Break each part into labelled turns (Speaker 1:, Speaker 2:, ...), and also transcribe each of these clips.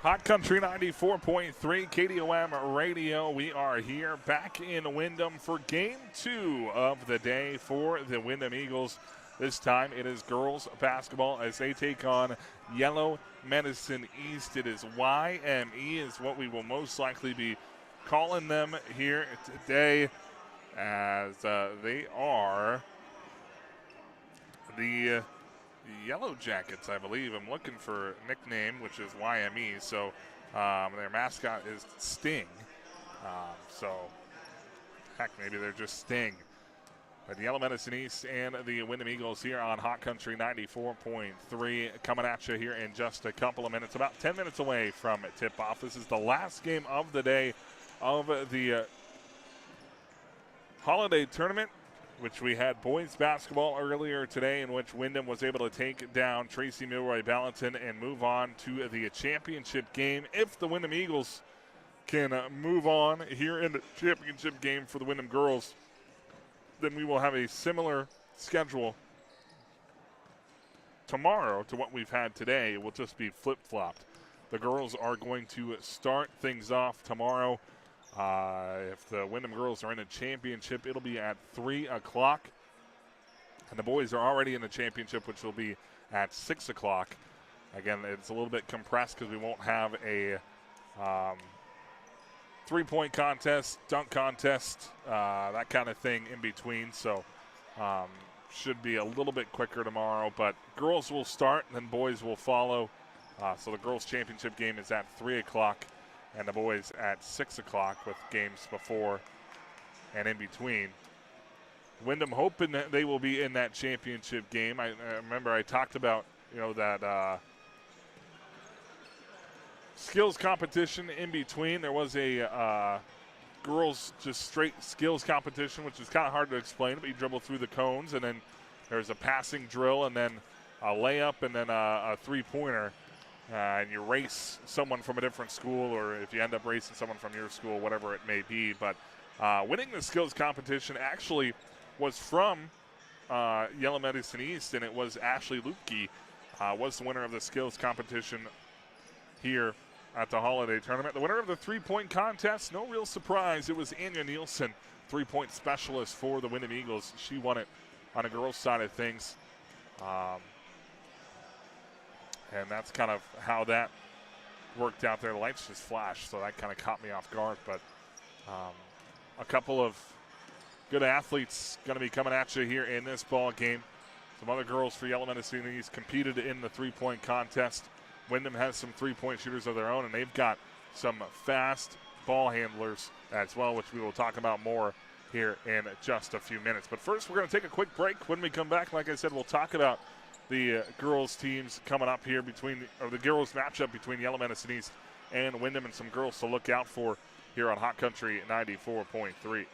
Speaker 1: Hot Country 94.3 KDOM radio. We are here back in Windom for game 2 of the day for the Windom Eagles. This time it is girls basketball as they take on Yellow Medicine East. It is YME is what we will most likely be calling them here today, as they are the Yellow Jackets, I believe. I'm looking for a nickname, which is YME. So their mascot is Sting. So heck, maybe they're just Sting. But the Yellow Medicine East and the Windom Eagles here on Hot Country 94.3 coming at you here in just a couple of minutes. About 10 minutes away from tip-off. This is the last game of the day of the holiday tournament, which we had boys basketball earlier today, in which Windom was able to take down Tracy Milroy Ballantyne and move on to the championship game. If the Windom Eagles can move on here in the championship game for the Windom girls, then we will have a similar schedule tomorrow to what we've had today. It will just be flip-flopped. The girls are going to start things off tomorrow. If the Windom girls are in a championship, it'll be at 3 o'clock. And the boys are already in the championship, which will be at 6 o'clock. Again, it's a little bit compressed because we won't have a three-point contest, dunk contest, that kind of thing in between. So should be a little bit quicker tomorrow. But girls will start, and then boys will follow. So the girls' championship game is at 3 o'clock. And the boys at 6 o'clock with games before and in between. Windom hoping that they will be in that championship game. I remember I talked about, that skills competition in between. There was a girls just straight skills competition, which is kind of hard to explain, but you dribble through the cones, and then there's a passing drill, and then a layup, and then a three-pointer. And you race someone from a different school, or if you end up racing someone from your school, whatever it may be. But winning the skills competition actually was from Yellow Medicine East, and it was Ashley Lupke was the winner of the skills competition here at the holiday tournament. The winner of the three-point contest, no real surprise, it was Anya Nielsen, three-point specialist for the Windom Eagles. She won it on the girls' side of things. And that's kind of how that worked out there. The lights just flashed, so that kind of caught me off guard. But a couple of good athletes going to be coming at you here in this ball game. Some other girls for Yellow Medicine East competed in the three-point contest. Windom has some three-point shooters of their own, and they've got some fast ball handlers as well, which we will talk about more here in just a few minutes. But first, we're going to take a quick break. When we come back, like I said, we'll talk about the girls teams coming up here the girls matchup between Yellow Medicine East and Windom, and some girls to look out for here on Hot Country 94.3.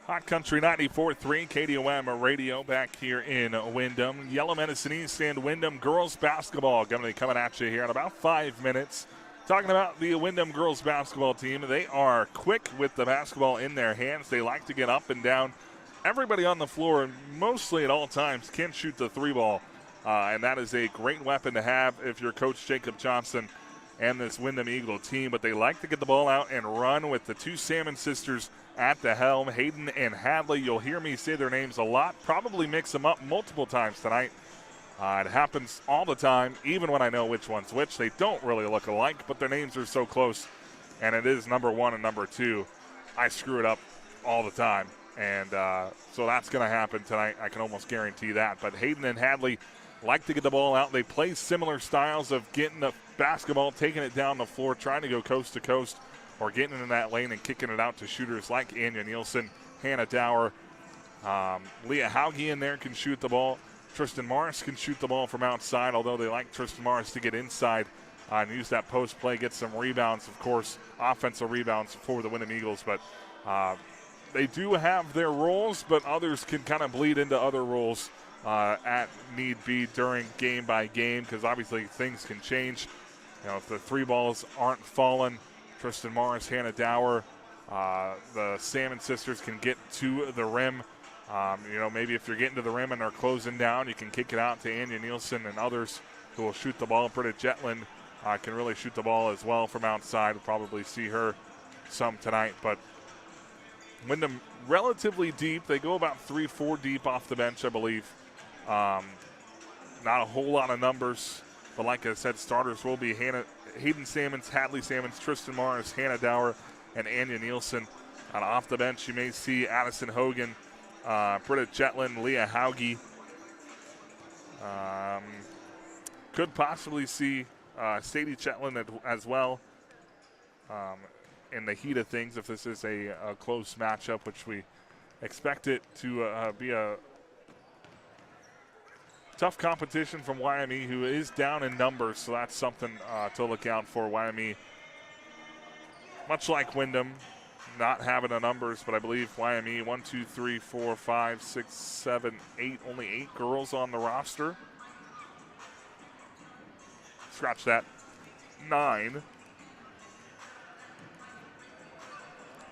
Speaker 1: Hot Country 94.3 KDOM radio back here in Windom. Yellow Medicine East and Windom girls basketball going to be coming at you here in about 5 minutes. Talking about the Windom girls basketball team, they are quick with the basketball in their hands. They like to get up and down. Everybody on the floor, mostly at all times, can shoot the three ball, and that is a great weapon to have if you're Coach Jacob Johnson and this Windom Eagle team. But they like to get the ball out and run with the two Salmon sisters at the helm, Hayden and Hadley. You'll hear me say their names a lot, probably mix them up multiple times tonight. It happens all the time, even when I know which one's which. They don't really look alike, but their names are so close, and it is number 1 and number 2. I screw it up all the time, and so that's going to happen tonight. I can almost guarantee that. But Hayden and Hadley like to get the ball out. They play similar styles of getting the basketball, taking it down the floor, trying to go coast to coast, or getting in that lane and kicking it out to shooters like Anya Nielsen, Hannah Dower. Leah Hauge in there can shoot the ball. Tristan Morris can shoot the ball from outside, although they like Tristan Morris to get inside and use that post play, get some rebounds, of course, offensive rebounds for the Windom Eagles. But they do have their roles, but others can kind of bleed into other roles at need be during game by game, because obviously things can change. You know, if the three balls aren't falling, Tristan Morris, Hannah Dower, the Salmon sisters can get to the rim. You know, maybe if you're getting to the rim and they're closing down, you can kick it out to Anya Nielsen and others who will shoot the ball. Britta Jetland can really shoot the ball as well from outside. We'll probably see her some tonight. But Windom relatively deep. They go about 3-4 deep off the bench, I believe. Not a whole lot of numbers, but like I said, starters will be Hayden Salmons, Hadley Salmons, Tristan Morris, Hannah Dower, and Anya Nielsen. And off the bench, you may see Addison Hogan, Britta Jetland, Leah Hauge. Could possibly see Sadie Chetland as well in the heat of things if this is a close matchup, which we expect it to be a tough competition from YME, who is down in numbers, so that's something to look out for. YME, much like Windom, not having the numbers, but I believe YME 1, 2, 3, 4, 5, 6, 7, 8, only 8 girls on the roster. Scratch that, 9.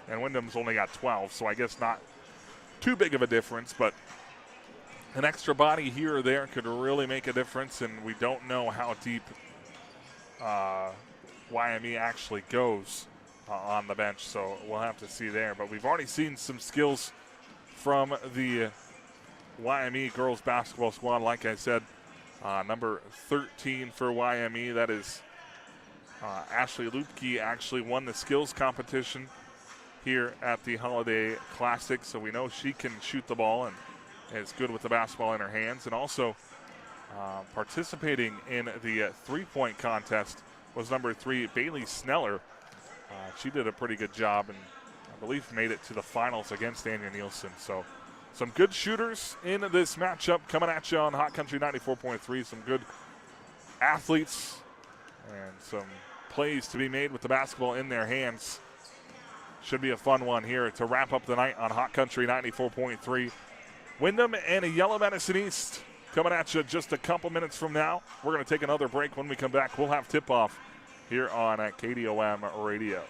Speaker 1: And Windom's only got 12, so I guess not too big of a difference, but an extra body here or there could really make a difference, and we don't know how deep YME actually goes on the bench, so we'll have to see there. But we've already seen some skills from the YME girls basketball squad. Like I said, number 13 for YME, that is Ashley Lupke, actually won the skills competition here at the Holiday Classic, so we know she can shoot the ball and is good with the basketball in her hands. And also participating in the three-point contest was number 3, Bailey Sneller. She did a pretty good job and I believe made it to the finals against Anya Nielsen. So some good shooters in this matchup coming at you on Hot Country 94.3. Some good athletes and some plays to be made with the basketball in their hands. Should be a fun one here to wrap up the night on Hot Country 94.3. Windom and a Yellow Medicine East coming at you just a couple minutes from now. We're going to take another break. When we come back, we'll have tip-off here on KDOM Radio.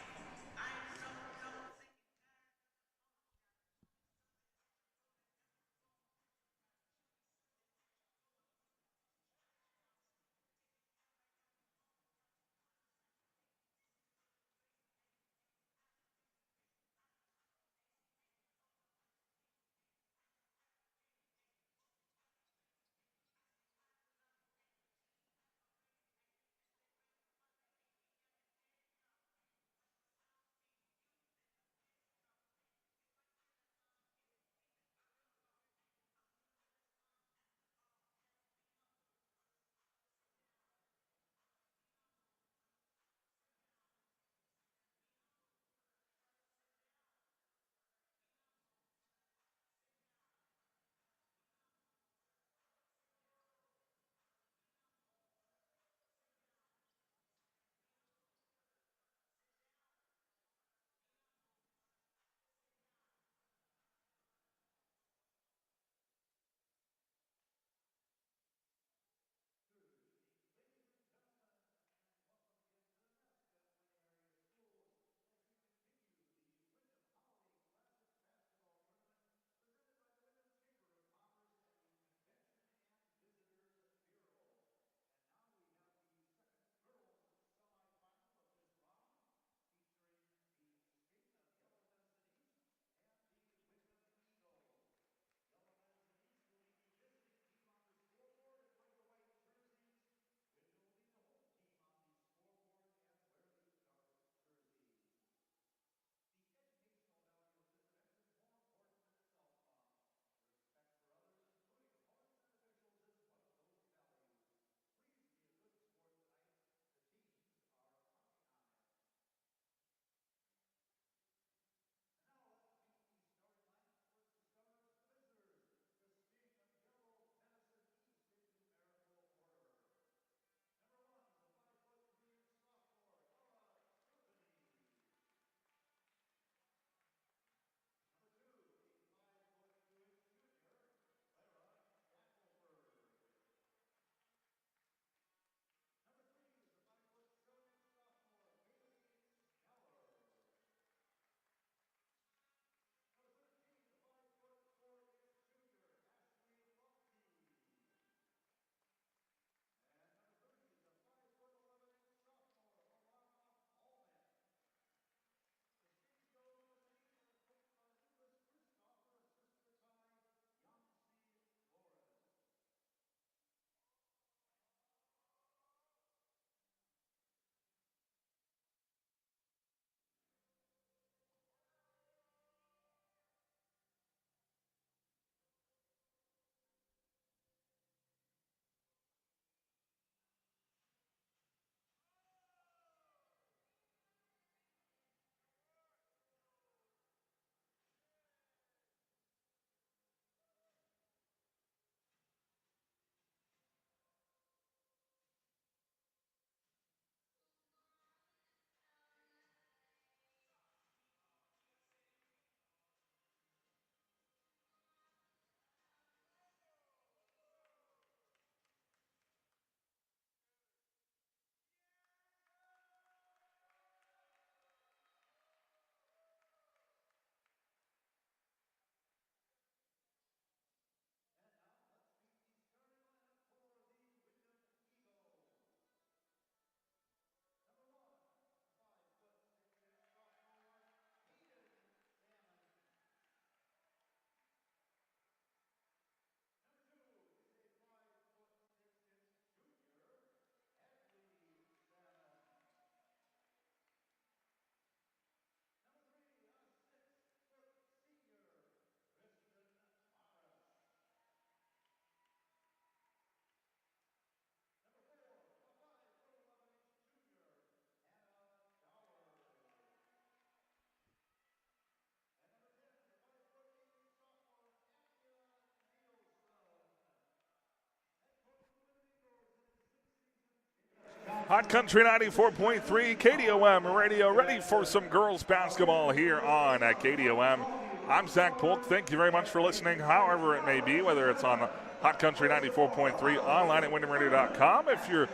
Speaker 1: Hot Country 94.3 KDOM radio, ready for some girls basketball here on KDOM. I'm Zach Polk. Thank you very much for listening, however it may be, whether it's on Hot Country 94.3 online at windomradio.com. If you're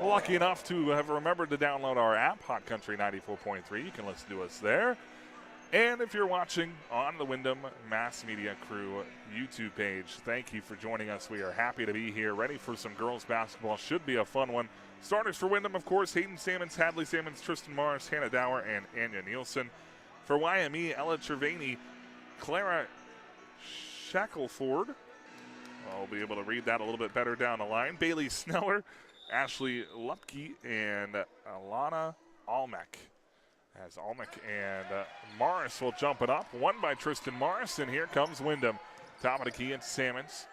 Speaker 1: lucky enough to have remembered to download our app, Hot Country 94.3, you can listen to us there. And if you're watching on the Windom Mass Media Crew YouTube page, thank you for joining us. We are happy to be here, ready for some girls basketball. Should be a fun one. Starters for Windom, of course, Hayden Sammons, Hadley Sammons, Tristan Morris, Hannah Dower, and Anya Nielsen. For YME, Ella Cervini, Clara Shackelford. I'll be able to read that a little bit better down the line. Bailey Sneller, Ashley Lupke, and Alana Almec. As Almec and Morris will jump it up. Won by Tristan Morris, and here comes Windom. Top of the key, it's Sammons.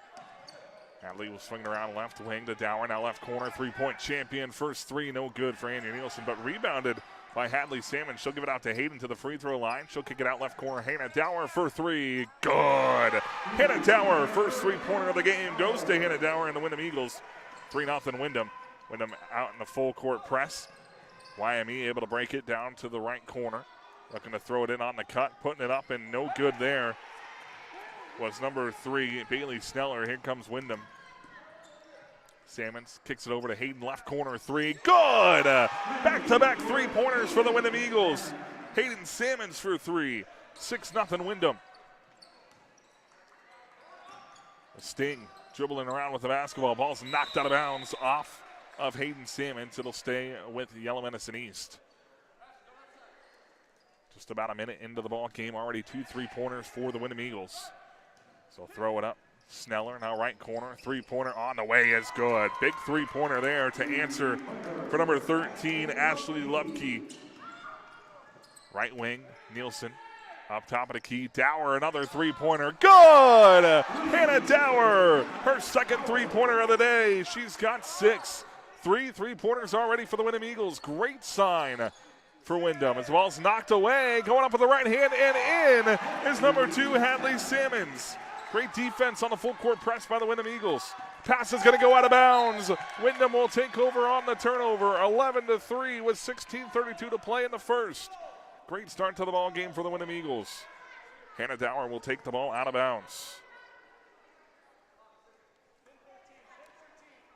Speaker 1: Hadley will swing around left wing to Dower, now left corner, three-point champion. First three, no good for Anya Nielsen, but rebounded by Hadley Sammons. She'll give it out to Hayden to the free throw line. She'll kick it out left corner. Hannah Dower for three. Good. Hannah Dower, first three-pointer of the game, goes to Hannah Dower and the Windom Eagles. 3-0 Windom. Windom out in the full court press. YME able to break it down to the right corner. Looking to throw it in on the cut, putting it up, and no good there was number 3, Bailey Sneller. Here comes Windom. Sammons kicks it over to Hayden, left corner, three. Good! Back-to-back three-pointers for the Windom Eagles. Hayden Sammons for three. 6-0 Windom. Sting dribbling around with the basketball. Ball's knocked out of bounds off of Hayden Sammons. It'll stay with Yellow Medicine East. Just about a minute into the ball game. Already 2 3-pointers for the Windom Eagles. So throw it up. Sneller now right corner. Three-pointer on the way is good. Big three-pointer there to answer for number 13, Ashley Lupke. Right wing, Nielsen. Up top of the key, Dower, another three-pointer. Good! Hannah Dower, her second three-pointer of the day. She's got 6. 3 3-pointers already for the Windom Eagles. Great sign for Windom. As well as knocked away, going up with the right hand and in is number 2, Hadley Sammons. Great defense on the full court press by the Windom Eagles. Pass is going to go out of bounds. Windom will take over on the turnover. 11-3 with 16:32 to play in the first. Great start to the ball game for the Windom Eagles. Hannah Dower will take the ball out of bounds.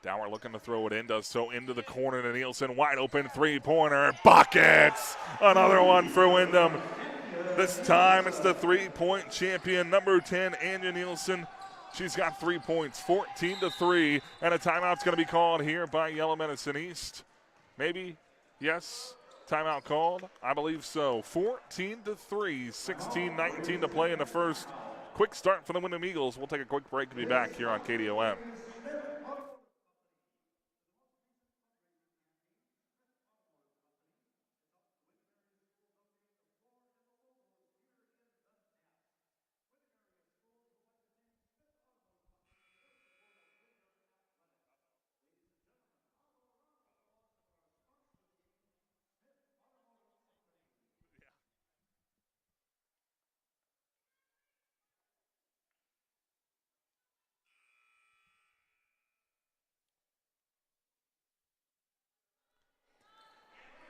Speaker 1: Dower looking to throw it in, does so into the corner to Nielsen. Wide open three-pointer. Buckets! Another one for Windom. This time it's the three-point champion, number 10, Anya Nielsen. She's got 3 points, 14-3, and a timeout's going to be called here by Yellow Medicine East. Maybe? Yes? Timeout called? I believe so. 14-3, 16-19 to play in the first. Quick start for the Windom Eagles. We'll take a quick break and be back here on KDOM.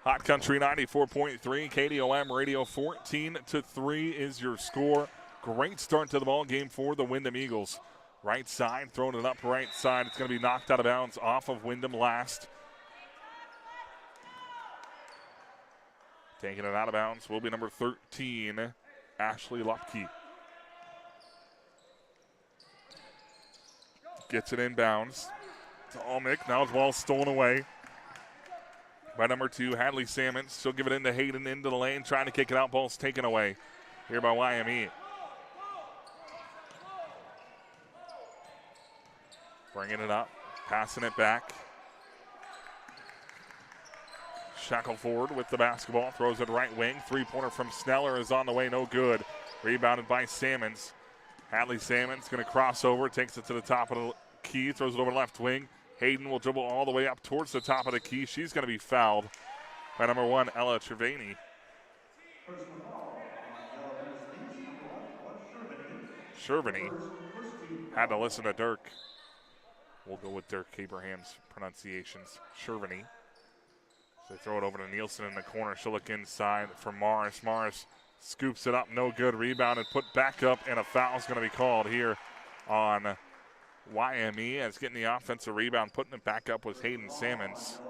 Speaker 1: Hot Country 94.3, KDOM radio, 14-3 is your score. Great start to the ball game for the Windom Eagles. Right side, throwing it up right side. It's going to be knocked out of bounds off of Windom last. Taking it out of bounds will be number 13, Ashley Lupke. Gets it inbounds to Almec. Now the ball's stolen away by number 2, Hadley Sammons. She'll give it into Hayden into the lane, trying to kick it out. Ball's taken away here by YME. Bringing it up, passing it back. Shackelford with the basketball, throws it right wing. Three-pointer from Sneller is on the way, no good. Rebounded by Sammons. Hadley Sammons going to cross over, takes it to the top of the key, throws it over left wing. Hayden will dribble all the way up towards the top of the key. She's going to be fouled by number 1, Ella Cervini. Cervini had to listen to Dirk. We'll go with Dirk Abraham's pronunciations. Cervini. They throw it over to Nielsen in the corner. She'll look inside for Morris. Morris scoops it up, no good. Rebounded, put back up, and a foul's going to be called here on YME. As getting the offensive rebound, putting it back up was Hayden Salmons.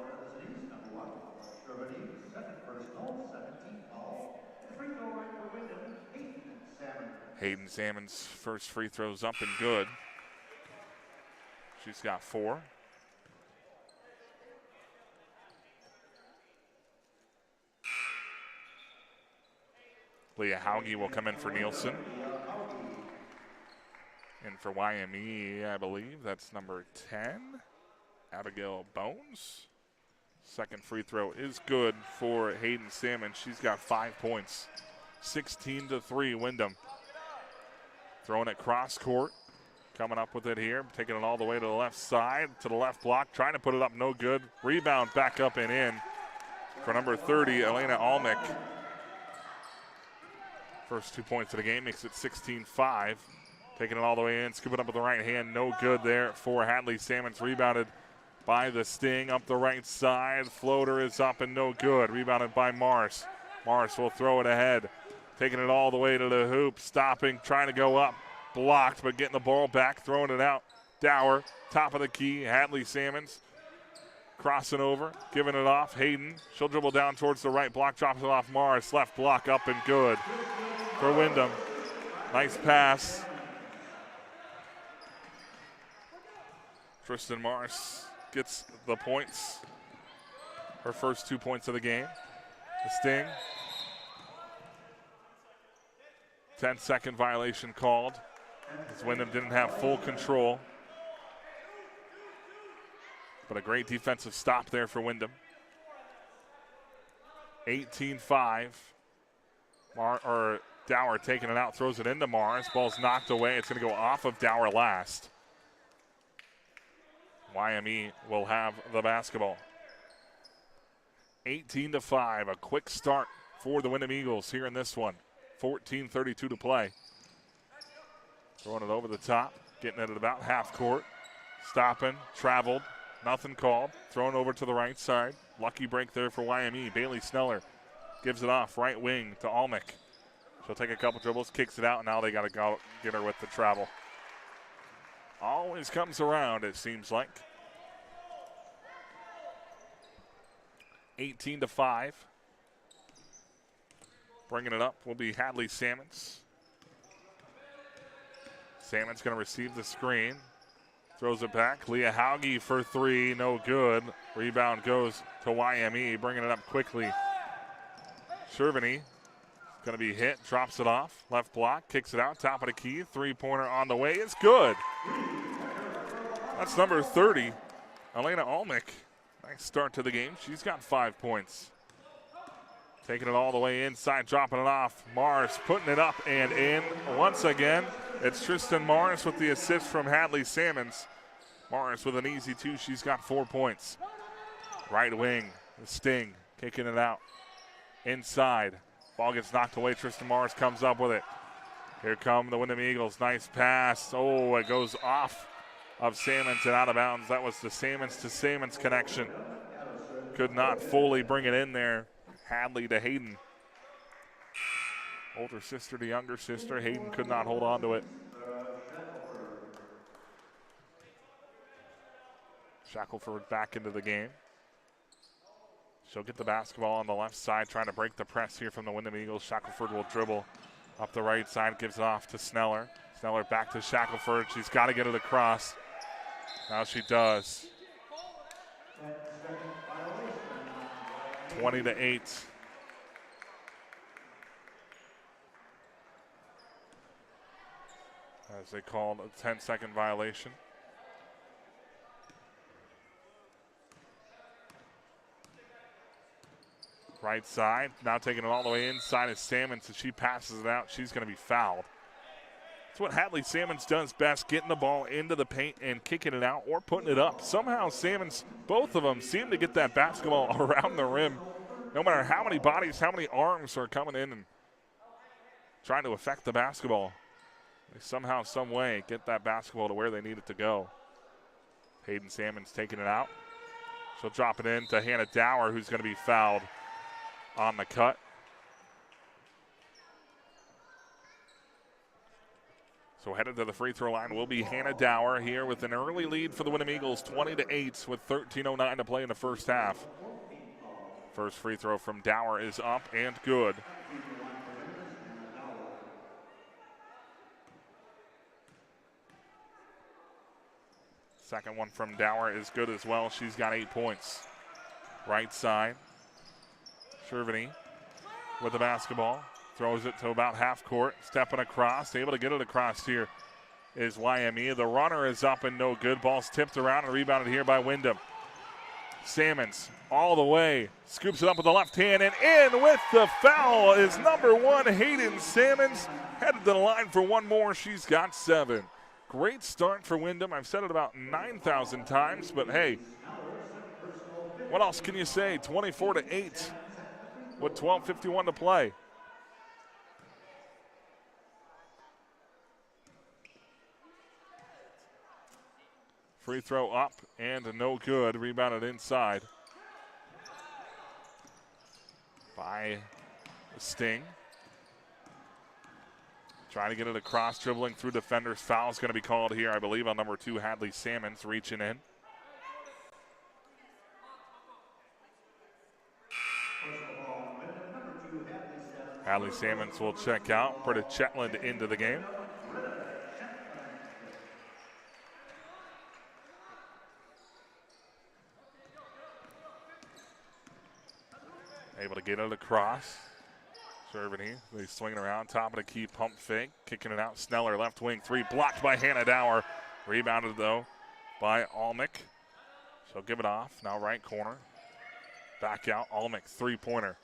Speaker 1: Hayden Salmons' first free throw's up and good. She's got 4. Leah Hauge will come in for Nielsen. And for YME, I believe that's number 10, Abigail Bones. Second free throw is good for Hayden Salmon. She's got 5 points. 16-3, Windom. Throwing it cross court. Coming up with it here. Taking it all the way to the left side, to the left block. Trying to put it up, no good. Rebound back up and in for number 30, Elena Almick. First 2 points of the game makes it 16-5. Taking it all the way in, scooping up with the right hand. No good there for Hadley Salmons. Rebounded by the Sting up the right side. Floater is up and no good. Rebounded by Morris. Morris will throw it ahead. Taking it all the way to the hoop. Stopping, trying to go up. Blocked, but getting the ball back. Throwing it out. Dower, top of the key. Hadley Salmons crossing over, giving it off. Hayden, she'll dribble down towards the right block. Drops it off Morris. Left block up and good for Windom. Nice pass. Tristan Morris gets the points. Her first 2 points of the game. The Sting. 10-second violation called, as Windom didn't have full control. But a great defensive stop there for Windom. 18-5. Dower taking it out, throws it into Morris. Ball's knocked away. It's going to go off of Dower last. YME will have the basketball. 18-5, a quick start for the Windom Eagles here in this one. 14:32 to play. Throwing it over the top, getting it at about half court. Stopping, traveled, nothing called. Thrown over to the right side. Lucky break there for YME. Bailey Sneller gives it off, right wing to Almick. She'll take a couple dribbles, kicks it out, and now they got to go get her with the travel. Always comes around, it seems like. 18-5. Bringing it up will be Hadley Salmons. Salmons going to receive the screen. Throws it back. Leah Hauge for 3, no good. Rebound goes to YME, bringing it up quickly. Shervany going to be hit, drops it off. Left block, kicks it out, top of the key. Three-pointer on the way, it's good. That's number 30, Elena Almick. Nice start to the game. She's got 5 points. Taking it all the way inside, dropping it off. Morris putting it up and in. Once again, it's Tristan Morris with the assist from Hadley Salmons. Morris with an easy 2. She's got 4 points. Right wing, the Sting, kicking it out. Inside, ball gets knocked away. Tristan Morris comes up with it. Here come the Windom Eagles. Nice pass. Oh, it goes off of Salmons and out of bounds. That was the Salmons to Salmons connection. Could not fully bring it in there. Hadley to Hayden. Older sister to younger sister. Hayden could not hold on to it. Shackelford back into the game. She'll get the basketball on the left side, trying to break the press here from the Windom Eagles. Shackelford will dribble up the right side, gives it off to Sneller. Sneller back to Shackelford. She's got to get it across. Now she does. 20-8. As they called a 10-second violation. Right side, now taking it all the way inside is Salmons. As she passes it out, she's going to be fouled. That's what Hadley Salmons does best, getting the ball into the paint and kicking it out or putting it up. Somehow Salmons, both of them, seem to get that basketball around the rim. No matter how many bodies, how many arms are coming in and trying to affect the basketball. They somehow, some way, get that basketball to where they need it to go. Hayden Salmons taking it out. She'll drop it in to Hannah Dower, who's going to be fouled on the cut. So headed to the free throw line will be Hannah Dower here with an early lead for the Windom Eagles, 20-8 with 13:09 to play in the first half. First free throw from Dower is up and good. Second one from Dower is good as well. She's got 8 points. Right side. Shervany with the basketball. Throws it to about half court. Stepping across. Able to get it across here is YME. The runner is up and no good. Ball's tipped around and rebounded here by Windom. Salmons all the way. Scoops it up with the left hand and in with the foul is number 1, Hayden Salmons. Headed to the line for one more. She's got 7. Great start for Windom. I've said it about 9,000 times, but hey, what else can you say? 24-8 with 12:51 to play. Free throw up and no good. Rebounded inside by Sting. Trying to get it across, dribbling through defenders. Foul is going to be called here, I believe, on number 2, Hadley Salmons, reaching in. Hadley Salmons will check out. Britta Chetland into the game. Able to get it across. Shervany, they swing it around, top of the key, pump fake, kicking it out. Sneller, left wing, 3, blocked by Hannah Dower. Rebounded, though, by Almick. She'll give it off, now right corner. Back out, Almick, 3-pointer.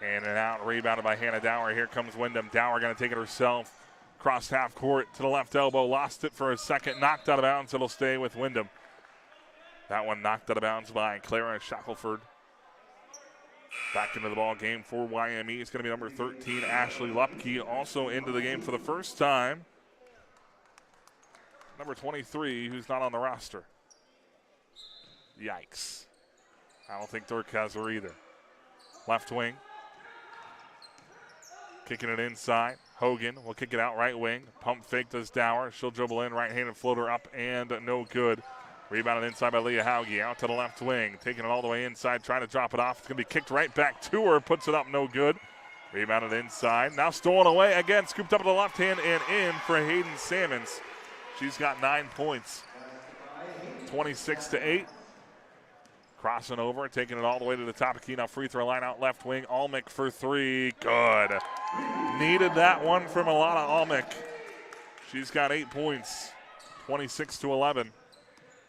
Speaker 1: In and out, rebounded by Hannah Dower. Here comes Windom. Dower going to take it herself. Cross half court to the left elbow, lost it for a second, knocked out of bounds. It'll stay with Windom. That one knocked out of bounds by Clara Shackelford. Back into the ball game for YME. It's going to be number 13, Ashley Lupke, also into the game for the first time. Number 23, who's not on the roster. Yikes. I don't think Dirk has her either. Left wing. Kicking it inside. Hogan will kick it out right wing. Pump fake does Dower. She'll dribble in, right-handed floater up and no good. Rebounded inside by Leah Hauge. Out to the left wing. Taking it all the way inside. Trying to drop it off. It's going to be kicked right back to her. Puts it up. No good. Rebounded inside. Now stolen away. Again, scooped up with the left hand and in for Hayden Salmons. She's got 9 points. 26-8. Crossing over. Taking it all the way to the top of key. Now free throw line out left wing. Almick for 3. Good. Needed that one from Alana Almick. She's got 8 points. 26-11.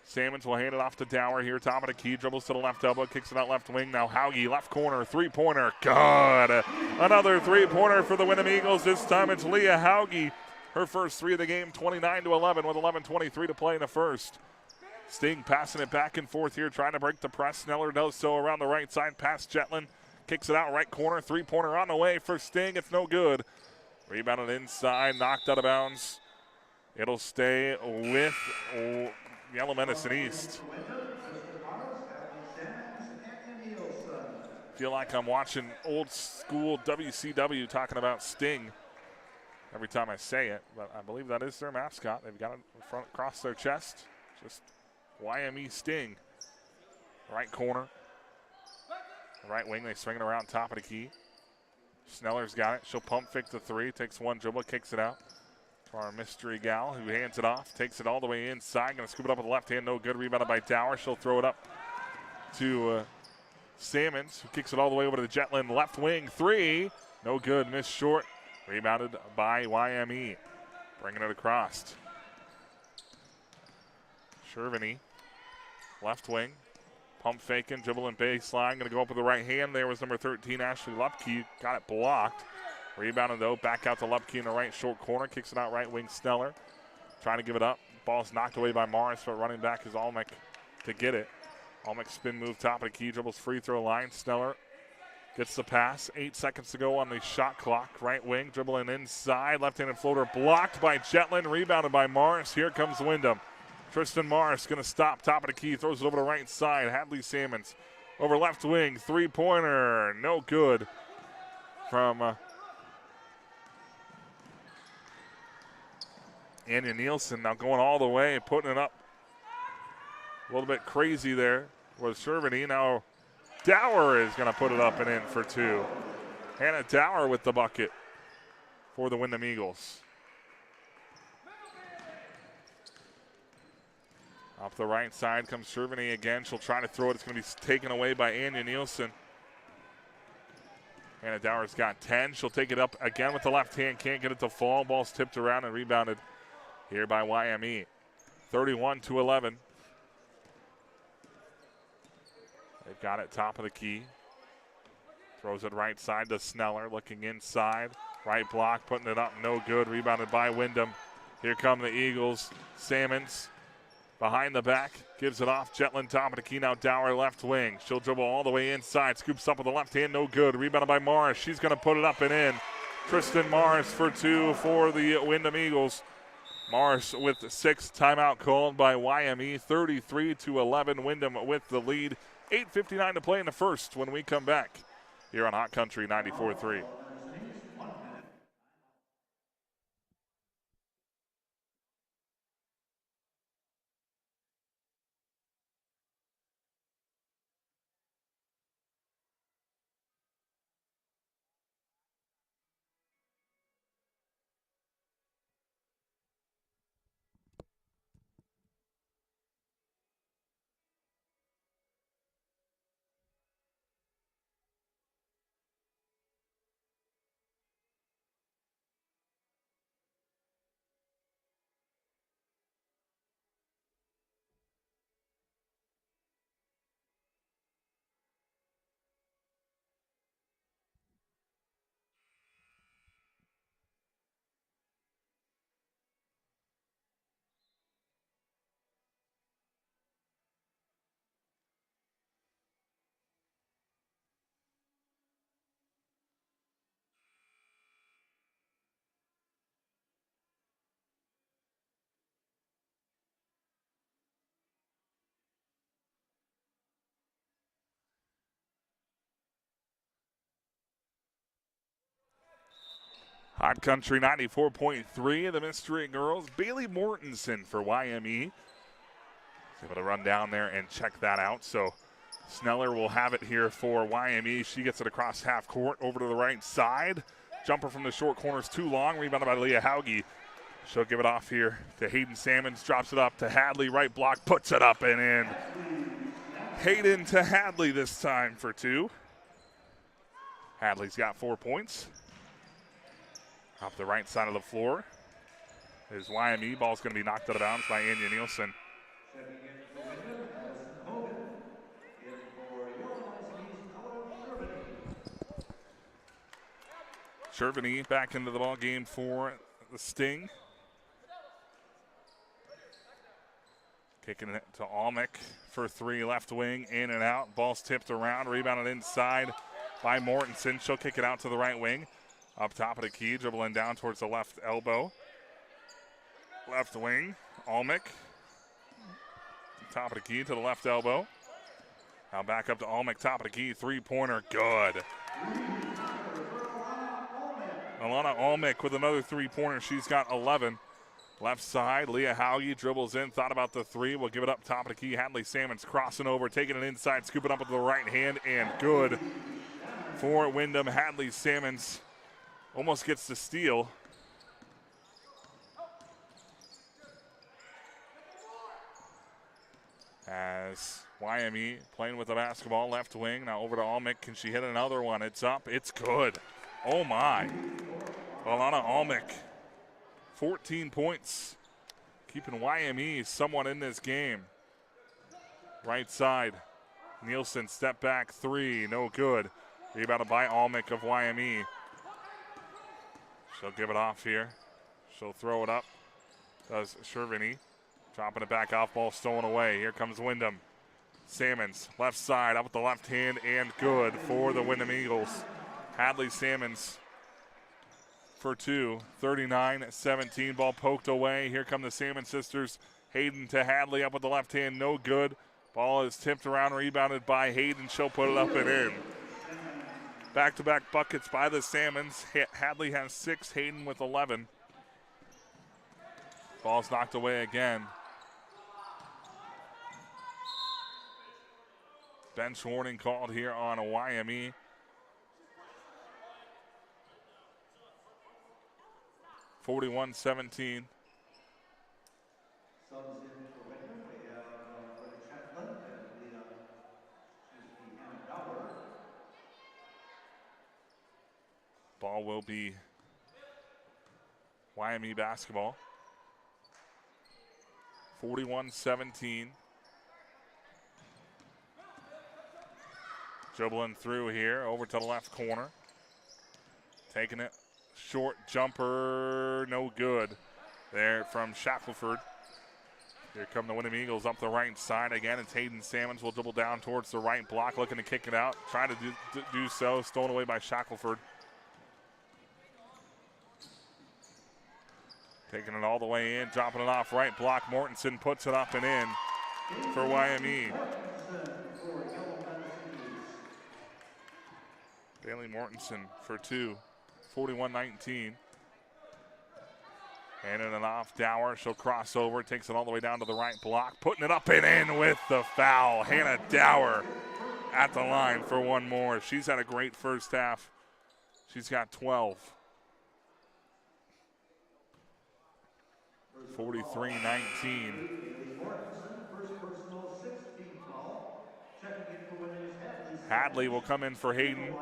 Speaker 1: Salmons will hand it off to Dower here, top of the key, dribbles to the left elbow, kicks it out left wing. Now Hauge, left corner, 3-pointer. Good. Another 3-pointer for the Windom Eagles. This time it's Leah Hauge. Her first 3 of the game, 29-11 with 11:23 to play in the first. Sting passing it back and forth here, trying to break the press. Sneller does so around the right side, past Jetland. Kicks it out right corner, 3-pointer on the way for Sting. It's no good. Rebounded inside, knocked out of bounds. It'll stay with Yellow Medicine East. Feel like I'm watching old school WCW talking about Sting every time I say it, but I believe that is their mascot. They've got it in front across their chest. Just YME Sting. Right corner. Right wing, they swing it around top of the key. Sneller's got it. She'll pump fake the 3, takes one dribble, kicks it out. To our mystery gal who hands it off, takes it all the way inside, going to scoop it up with the left hand, no good, rebounded by Dower. She'll throw it up to Salmons, who kicks it all the way over to the Jetland left wing, 3, no good, missed short, rebounded by YME. Bringing it across. Shervany, left wing, pump faking, dribbling baseline, going to go up with the right hand. There was number 13, Ashley Lupke, got it blocked. Rebounded, though, back out to Lupke in the right short corner. Kicks it out right wing, Sneller. Trying to give it up. Ball's knocked away by Morris, but running back is Almick to get it. Almick spin move, top of the key, dribbles free throw line. Sneller gets the pass. 8 seconds to go on the shot clock. Right wing, dribbling inside. Left-handed floater blocked by Jetland. Rebounded by Morris. Here comes Windom. Tristan Morris going to stop, top of the key, throws it over the right side. Hadley Salmons over left wing, three-pointer, no good from Anya Nielsen. Now going all the way, putting it up a little bit crazy there was Cerveny. Now Dower is going to put it up and in for two. Hannah Dower with the bucket for the Windom Eagles. Off the right side comes Cerveny again. She'll try to throw it. It's going to be taken away by Anya Nielsen. Hannah Dower's got 10. She'll take it up again with the left hand. Can't get it to fall. Ball's tipped around and rebounded here by YME. 31-11. They've got it top of the key. Throws it right side to Sneller. Looking inside. Right block, putting it up. No good. Rebounded by Windom. Here come the Eagles. Salmons behind the back. Gives it off. Jetland top of the key. Now Dower left wing. She'll dribble all the way inside. Scoops up with the left hand. No good. Rebounded by Morris. She's going to put it up and in. Tristan Morris for two for the Windom Eagles. Morris with 6. Timeout called by YME. 33-11. Windom with the lead. 8:59 to play in the first when we come back here on Hot Country 94.3. Hot Country 94.3, the Mystery Girls. Bailey Mortensen for YME. Able to run down there and check that out. So Sneller will have it here for YME. She gets it across half court over to the right side. Jumper from the short corner is too long. Rebounded by Leah Hauge. She'll give it off here to Hayden Salmons. Drops it up to Hadley. Right block, puts it up and in. Hayden to Hadley this time for two. Hadley's got 4 points. Off the right side of the floor is YME. Ball's going to be knocked out of bounds by Anya Nielsen. Cerveny back into the ball game for the Sting. Kicking it to Almick for three, left wing, in and out. Ball's tipped around, rebounded inside by Mortensen. She'll kick it out to the right wing. Up top of the key, dribbling down towards the left elbow. Left wing, Almick. Top of the key to the left elbow. Now back up to Almick, top of the key, three-pointer, good. Alana Almick with another three-pointer. She's got 11. Left side, Leah Hauge dribbles in, thought about the three. We'll give it up top of the key. Hadley Salmons crossing over, taking it inside, scooping up with the right hand, and good for Windom. Hadley Salmons almost gets the steal. As YME playing with the basketball, left wing. Now over to Almick. Can she hit another one? It's up. It's good. Oh, my. Alana Almick, 14 points. Keeping YME somewhat in this game. Right side. Nielsen, step back three. No good. Rebounded by Almick of YME. She'll give it off here. She'll throw it up. Does Cerveny. Dropping it back off, ball stolen away. Here comes Windom. Salmons, left side, up with the left hand, and good for the Windom Eagles. Hadley Salmons for two, 39-17. Ball poked away. Here come the Salmon sisters. Hayden to Hadley up with the left hand, no good. Ball is tipped around, rebounded by Hayden. She'll put it up and in. Back-to-back buckets by the Salmons. Hadley has 6, Hayden with 11. Ball's knocked away again. Bench warning called here on a YME. (41-17).
Speaker 2: Subs in for Windom. We have Brenda Chetland and Hannah Dower.
Speaker 1: Ball will be YME basketball. 41-17. Dribbling through here, over to the left corner. Taking it, short jumper, no good. There from Shackelford. Here come the Windom Eagles up the right side. Again, it's Hayden Salmons will dribble down towards the right block, looking to kick it out. Trying to do so, stolen away by Shackelford. Taking it all the way in, dropping it off right block. Mortensen puts it up and in for YME. Bailey Mortensen for 2, 41-19. Handing it off, Dower, she'll cross over, takes it all the way down to the right block, putting it up and in with the foul. Hannah Dower at the line for one more. She's had a great first half. She's got 12. 43-19. Hadley will come in for Hayden.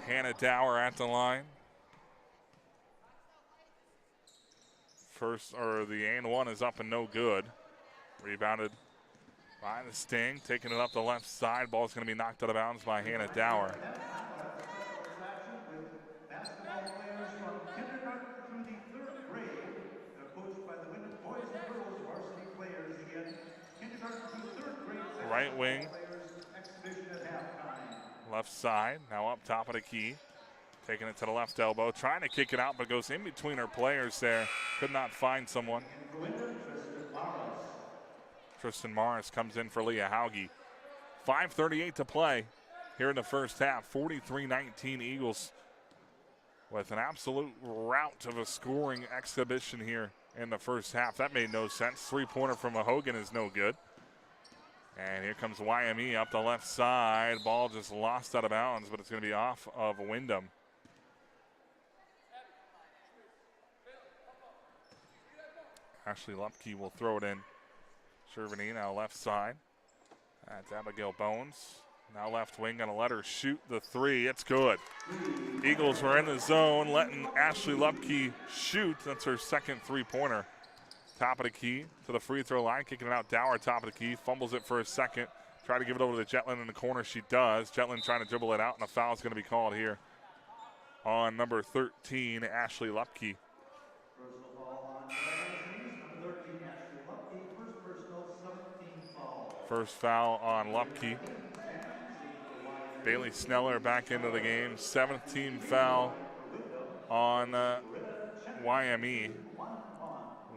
Speaker 1: Hannah Dower at the line. The and one is up and no good. Rebounded by the Sting, taking it up the left side. Ball's going to be knocked out of bounds by Hannah Dower.
Speaker 2: Basketball players from kindergarten through the 3rd grade. They're coached by the Windom boys and girls varsity players again. Kindergarten through 3rd grade.
Speaker 1: Right wing.
Speaker 2: Exhibition at halftime.
Speaker 1: Left side, now up top of the key. Taking it to the left elbow, trying to kick it out, but goes in between her players there. Could not find someone. Tristan Morris comes in for Leah Hauge. 5:38 to play here in the first half. 43-19 Eagles with an absolute rout of a scoring exhibition here in the first half. That made no sense. 3-pointer from Hogan is no good. And here comes YME up the left side. Ball just lost out of bounds, but it's going to be off of Windom. Ashley Lupke will throw it in. Cervini now left side. That's Abigail Bones. Now left wing, going to let her shoot the 3. It's good. Eagles were in the zone, letting Ashley Lupke shoot. That's her second 3-pointer. Top of the key to the free throw line, kicking it out. Dower, top of the key, fumbles it for a second. Try to give it over to Jetland in the corner. She does. Jetland trying to dribble it out, and a foul is going to be called here on number 13, Ashley Lupke.
Speaker 2: Personal foul on number 13, Ashley Lupke. First personal, 17th foul.
Speaker 1: First foul on Lupke. Bailey Sneller back into the game. 7th team foul on YME.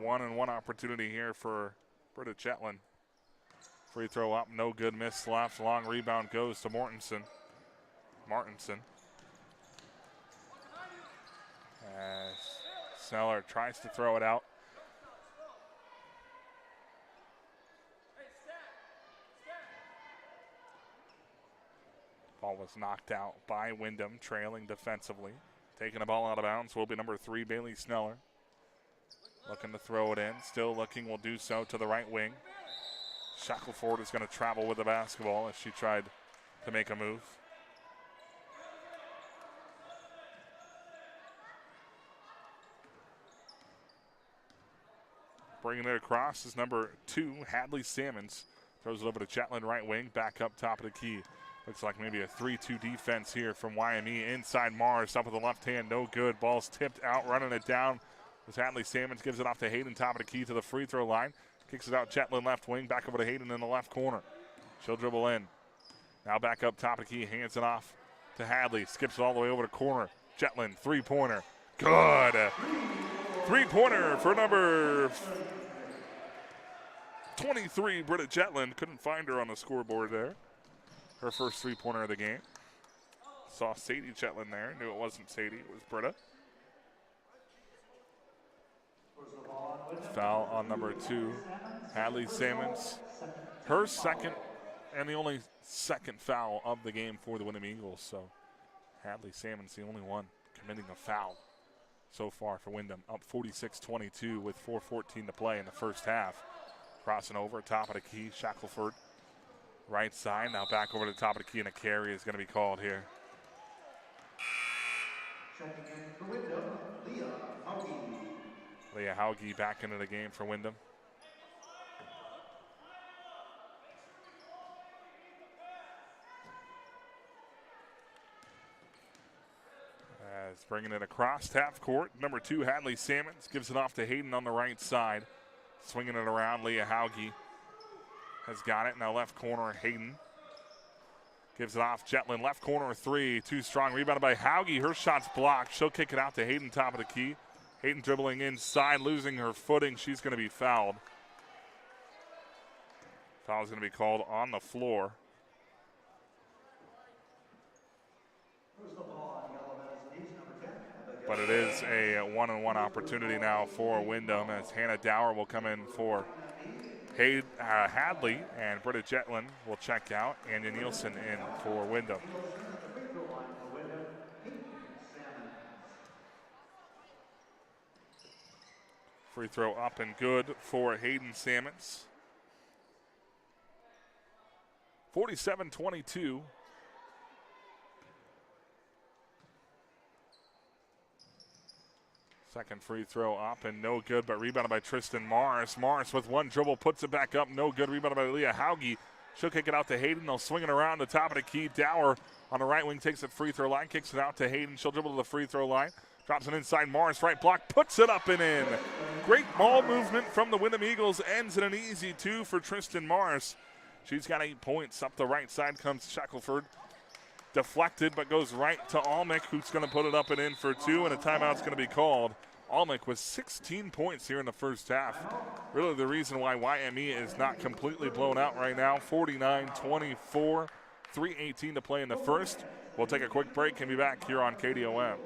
Speaker 1: 1-and-1 opportunity here for Britta Chetland. Free throw up, no good, miss left. Long rebound goes to Martinson. As Sneller tries to throw it out. Ball was knocked out by Windom, trailing defensively. Taking the ball out of bounds will be number 3, Bailey Sneller. Looking to throw it in, still looking, will do so to the right wing. Shackelford is going to travel with the basketball as she tried to make a move. Bringing it across is number 2, Hadley Salmons. Throws it over to Chetland, right wing, back up top of the key. Looks like maybe a 3-2 defense here from YME. Inside Mars, up with the left hand, no good. Ball's tipped out, running it down. As Hadley Salmons gives it off to Hayden, top of the key to the free throw line. Kicks it out, Chetland left wing, back over to Hayden in the left corner. She'll dribble in. Now back up top of the key, hands it off to Hadley. Skips it all the way over to corner. Chetland, 3-pointer. Good. Three-pointer for number 23, Britta Jetland. Couldn't find her on the scoreboard there. Her first three-pointer of the game. Saw Sadie Jetland there. Knew it wasn't Sadie, it was Britta. Foul on number 2, Hadley Salmons. Her second and the only second foul of the game for the Windom Eagles. So Hadley Salmons the only one committing a foul so far for Windom. Up 46-22 with 4:14 to play in the first half. Crossing over, top of the key, Shackelford. Right side, now back over to the top of the key, and a carry is going to be called here.
Speaker 2: Checking in for Windom, Leah Hauge.
Speaker 1: Leah Hauge back into the game for Windom. As bringing it across half court, number 2, Hadley Salmons gives it off to Hayden on the right side. Swinging it around, Leah Hauge has got it. Now left corner, Hayden. Gives it off, Jetland, left corner, 3, too strong. Rebounded by Hauge, her shot's blocked. She'll kick it out to Hayden, top of the key. Hayden dribbling inside, losing her footing. She's going to be fouled. Foul's going to be called on the floor. But it is a one-on-one opportunity now for Windom, as Hannah Dower will come in for Hadley, and Britta Jetland will check out. Anya Nielsen in for Windom. Free throw up and good for Hayden Salmons. 47-22. Second free throw up and no good, but rebounded by Tristan Morris. Morris with one dribble puts it back up, no good. Rebounded by Leah Hauge. She'll kick it out to Hayden. They'll swing it around the top of the key. Dower on the right wing takes it free throw line, kicks it out to Hayden. She'll dribble to the free throw line. Drops it inside. Morris right block, puts it up and in. Great ball movement from the Windom Eagles. Ends in an easy 2 for Tristan Morris. She's got 8 points. Up the right side comes Shackelford. Deflected, but goes right to Almick, who's going to put it up and in for 2, and a timeout's going to be called. Almick with 16 points here in the first half. Really the reason why YME is not completely blown out right now. 49-24, 3:18 to play in the first. We'll take a quick break and be back here on KDOM.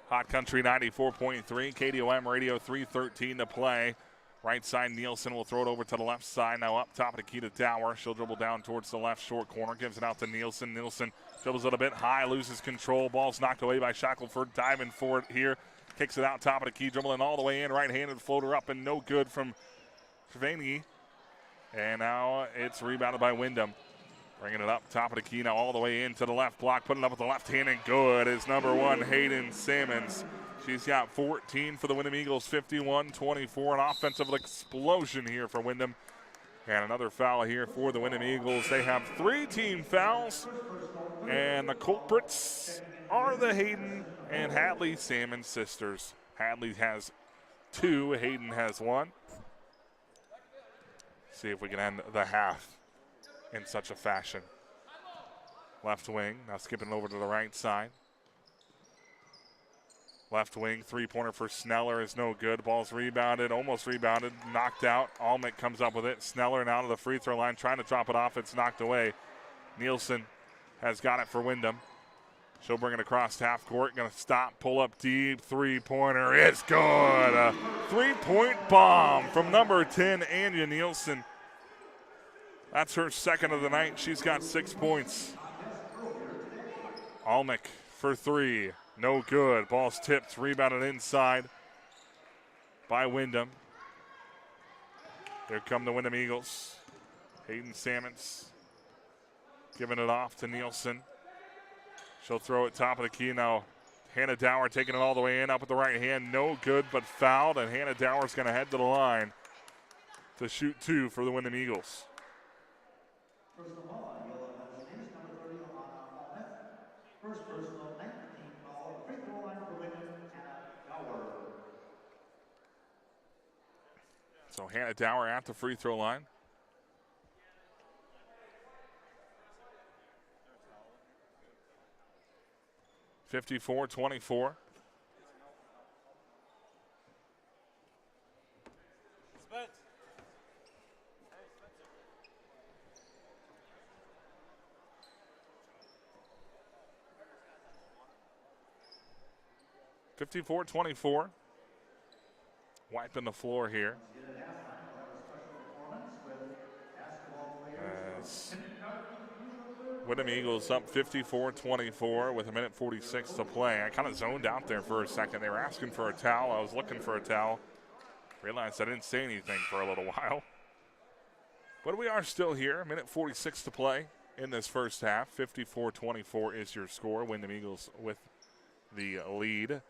Speaker 1: Hot Country 94.3, KDOM Radio, 3:13 to play. Right side, Nielsen will throw it over to the left side. Now up top of the key to Dower. She'll dribble down towards the left short corner. Gives it out to Nielsen. Nielsen dribbles it a bit high, loses control. Ball's knocked away by Shackelford. Diving for it here. Kicks it out top of the key, dribbling all the way in. Right-handed floater up and no good from Trevani. And now it's rebounded by Windom. Bringing it up top of the key now all the way into the left block. Putting it up with the left hand and good is number 1, Hayden Salmons. She's got 14 for the Windom Eagles, 51-24. An offensive explosion here for Windom. And another foul here for the Windom Eagles. They have 3 team fouls. And the culprits are the Hayden and Hadley Salmons sisters. Hadley has 2, Hayden has 1. See if we can end the half in such a fashion. Left wing, now skipping over to the right side. Left wing, three-pointer for Sneller is no good. Ball's rebounded, almost rebounded, knocked out. Almick comes up with it. Sneller now to the free throw line, trying to drop it off. It's knocked away. Nielsen has got it for Windom. She'll bring it across half court. Going to stop, pull up deep. Three-pointer is good. A three-point bomb from number 10, Anya Nielsen. That's her second of the night. She's got 6 points. Almick for 3. No good. Ball's tipped, rebounded inside by Windom. Here come the Windom Eagles. Hayden Salmons giving it off to Nielsen. She'll throw it top of the key now. Hannah Dower taking it all the way in, up with the right hand. No good, but fouled, and Hannah Dower's going to head to the line to shoot 2 for the Windom Eagles.
Speaker 2: Personal foul on Yellow Medicine East, number 30 on Almec. First personal, 19 foul at the free throw line for Windom, Hannah Dower.
Speaker 1: So Hannah Dower at the free throw line. (54-24). 54-24. Wiping the floor here. As Windom Eagles up 54-24 with 1:46 to play. I kind of zoned out there for a second. They were asking for a towel. I was looking for a towel. Realized I didn't say anything for a little while. But we are still here. 1:46 to play in this first half. 54-24 is your score. Windom Eagles with the lead.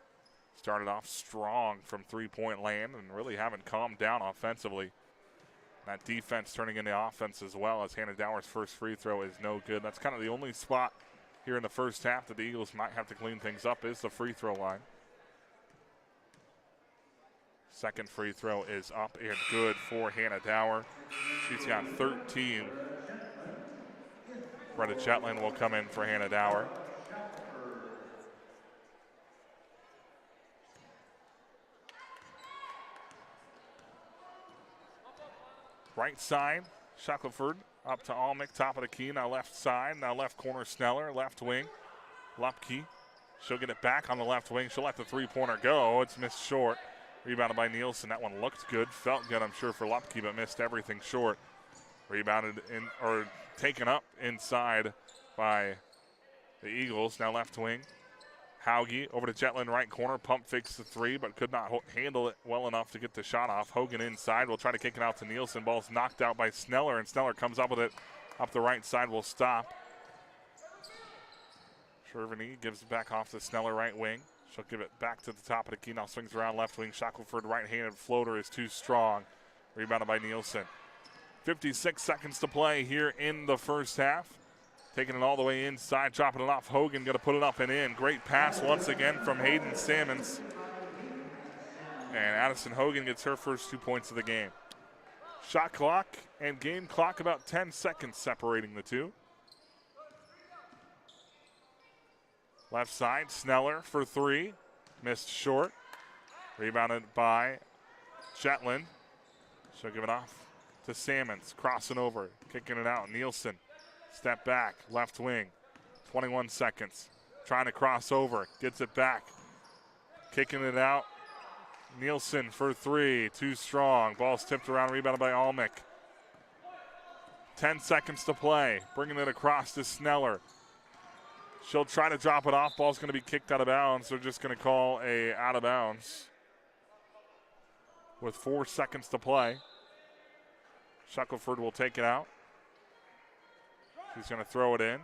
Speaker 1: Started off strong from three-point land and really haven't calmed down offensively. That defense turning into offense as well, as Hannah Dower's first free throw is no good. That's kind of the only spot here in the first half that the Eagles might have to clean things up is the free throw line. Second free throw is up and good for Hannah Dower. She's got 13. Brenda Chetland will come in for Hannah Dower. Right side, Shackelford up to Almec, top of the key. Now left side, now left corner Sneller, left wing. Lupke, she'll get it back on the left wing. She'll let the three-pointer go. It's missed short. Rebounded by Nielsen. That one looked good, felt good, I'm sure, for Lupke, but missed everything short. Rebounded in, or taken up inside by the Eagles. Now left wing. Hauge over to Jetland, right corner. Pump fakes the three, but could not handle it well enough to get the shot off. Hogan inside will try to kick it out to Nielsen. Ball's knocked out by Sneller, and Sneller comes up with it up the right side. Will stop. Shervany gives it back off to Sneller, right wing. She'll give it back to the top of the key. Now swings around left wing. Shackelford right-handed floater is too strong. Rebounded by Nielsen. 56 seconds to play here in the first half. Taking it all the way inside, dropping it off. Hogan going to put it up and in. Great pass once again from Hayden Salmons. And Addison Hogan gets her first 2 points of the game. Shot clock and game clock about 10 seconds separating the two. Left side, Sneller for three. Missed short. Rebounded by Shetland. She'll give it off to Salmons. Crossing over, kicking it out. Nielsen. Step back, left wing, 21 seconds. Trying to cross over, gets it back. Kicking it out. Nielsen for three, too strong. Ball's tipped around, rebounded by Almec. 10 seconds to play, bringing it across to Sneller. She'll try to drop it off. Ball's going to be kicked out of bounds. They're just going to call a out of bounds with 4 seconds to play. Shackelford will take it out. He's going to throw it in,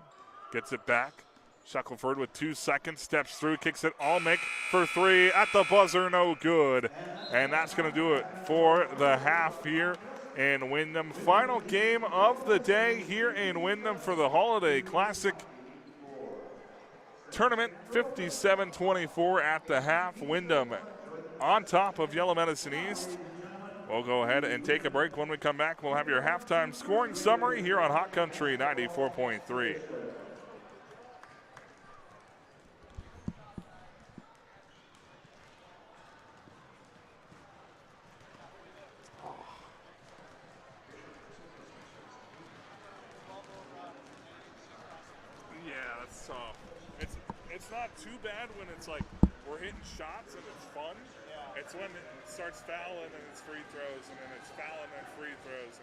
Speaker 1: gets it back. Shackelford with 2 seconds, steps through, kicks it. Almec for three at the buzzer, no good. And that's going to do it for the half here in Windom. Final game of the day here in Windom for the Holiday Classic Tournament. 57-24 at the half. Windom on top of Yellow Medicine East. We'll go ahead and take a break. When we come back, we'll have your halftime scoring summary here on Hot Country 94.3. Yeah, that's tough. It's not too bad when it's like we're hitting shots and it's fun. It's when it starts fouling and it's free throws, and then it's fouling and free throws.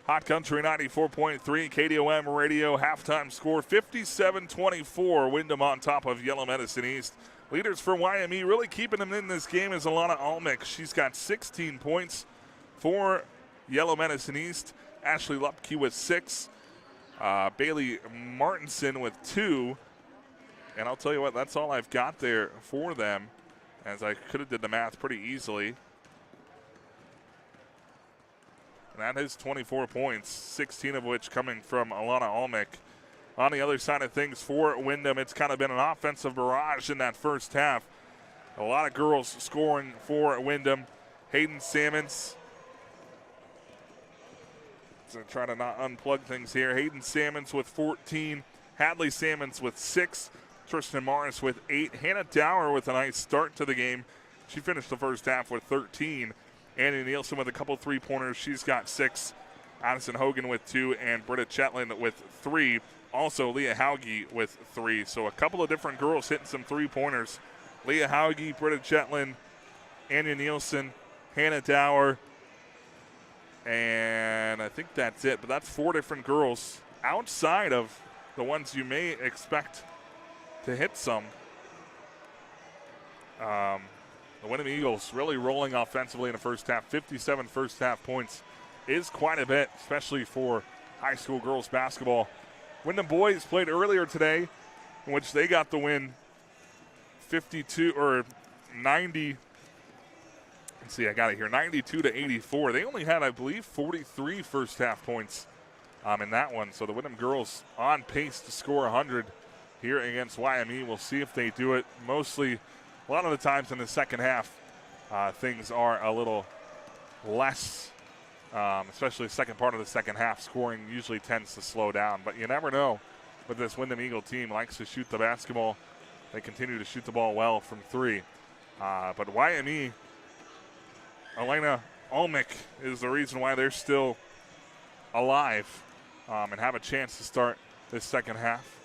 Speaker 1: Hot Country 94.3, KDOM radio, halftime score 57-24. Windom on top of Yellow Medicine East. Leaders for YME really keeping them in this game is Alana Almick. She's got 16 points for Yellow Medicine East. Ashley Lupke with 6. Bailey Martinson with 2. And I'll tell you what, that's all I've got there for them, as I could have did the math pretty easily. And that is 24 points, 16 of which coming from Alana Almick. On the other side of things for Windom, it's kind of been an offensive barrage in that first half. A lot of girls scoring for Windom. Hayden Salmons, so try to not unplug things here. Hayden Salmons with 14. Hadley Salmons with 6. Tristan Morris with 8. Hannah Dower with a nice start to the game. She finished the first half with 13. Annie Nielsen with a couple three-pointers. She's got 6. Addison Hogan with 2. And Britta Chetland with 3. Also, Leah Hauge with 3. So a couple of different girls hitting some three-pointers. Leah Hauge, Britta Chetland, Anya Nielsen, Hannah Dower, and I think that's it. But that's 4 different girls outside of the ones you may expect to hit some. The Windom Eagles really rolling offensively in the first half. 57 first half points is quite a bit, especially for high school girls basketball. Windom boys played earlier today, in which they got the win 52 or 90. Let's see, I got it here, 92-84. They only had, I believe, 43 first half points in that one. So the Windom girls on pace to score 100 here against YME. We'll see if they do it. Mostly, a lot of the times in the second half, things are a little less, especially the second part of the second half. Scoring usually tends to slow down, but you never know with this Windom Eagle team. Likes to shoot the basketball. They continue to shoot the ball well from 3. But YME, Elena Almick is the reason why they're still alive and have a chance to start this second half.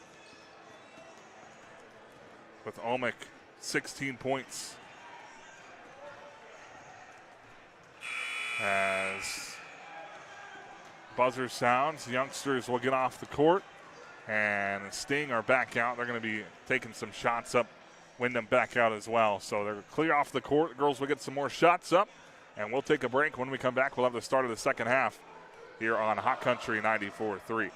Speaker 1: With Almick, 16 points. As buzzer sounds, youngsters will get off the court, and Sting are back out. They're going to be taking some shots up. Windom back out as well. So they're clear off the court. The girls will get some more shots up, and we'll take a break. When we come back, we'll have the start of the second half here on Hot Country 94.3.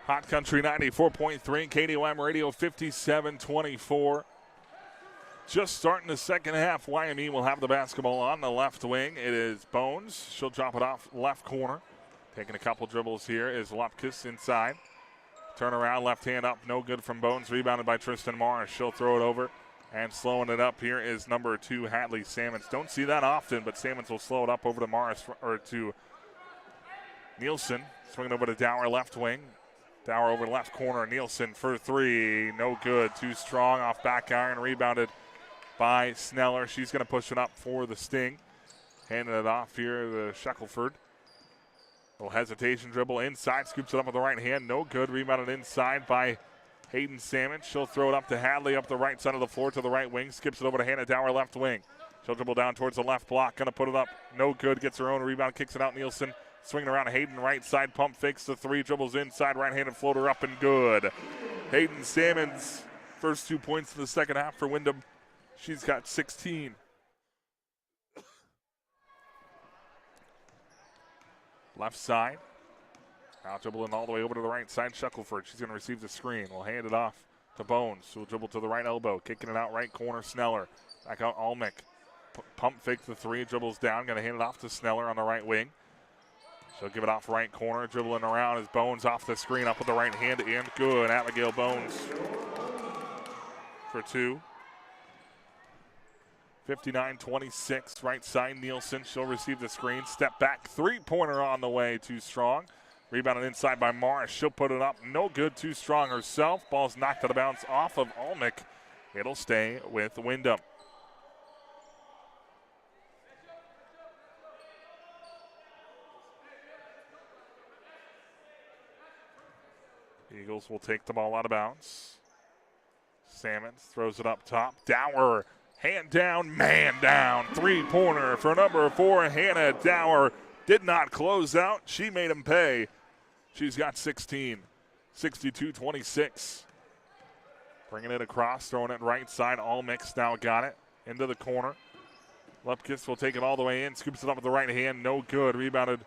Speaker 1: Hot Country 94.3, KDOM Radio 57-24. Just starting the second half. YME will have the basketball on the left wing. It is Bones. She'll drop it off left corner. Taking a couple dribbles here is Lupkus inside. Turn around, left hand up, no good from Bones. Rebounded by Tristan Morris. She'll throw it over. And slowing it up here is number 2, Hadley Sammons. Don't see that often, but Sammons will slow it up over to Morris, or to Nielsen. Swinging over to Dower, left wing. Dower over left corner. Nielsen for 3. No good. Too strong off back iron. Rebounded by Sneller. She's going to push it up for the Sting. Handing it off here to Shackelford. Little hesitation dribble inside. Scoops it up with the right hand. No good. Rebounded inside by Hayden Salmon. She'll throw it up to Hadley up the right side of the floor to the right wing. Skips it over to Hannah Dower, left wing. She'll dribble down towards the left block. Going to put it up. No good. Gets her own rebound. Kicks it out. Nielsen swinging around. Hayden right side. Pump fakes the 3. Dribbles inside. Right-handed floater up and good. Hayden Salmon's first 2 points in the second half for Windom. She's got 16. Left side. Now dribbling all the way over to the right side. Shackelford. She's going to receive the screen. We'll hand it off to Bones, who will dribble to the right elbow. Kicking it out right corner. Sneller. Back out Almick. Pump fake the 3. Dribbles down. Going to hand it off to Sneller on the right wing. She'll give it off right corner. Dribbling around as Bones off the screen. Up with the right hand and good. Abigail Bones for 2. 59-26. Right side Nielsen. She'll receive the screen. Step back. 3-pointer on the way. Too strong. Rebounded inside by Morris. She'll put it up. No good. Too strong herself. Ball's knocked out of bounds off of Almick. It'll stay with Windom. Eagles will take the ball out of bounds. Sammons throws it up top. Dower, hand down, man down. 3-pointer for number 4, Hannah Dower. Did not close out. She made him pay. She's got 16. 62-26. Bringing it across, throwing it right side. Almix now got it into the corner. Lupkus will take it all the way in. Scoops it up with the right hand. No good. Rebounded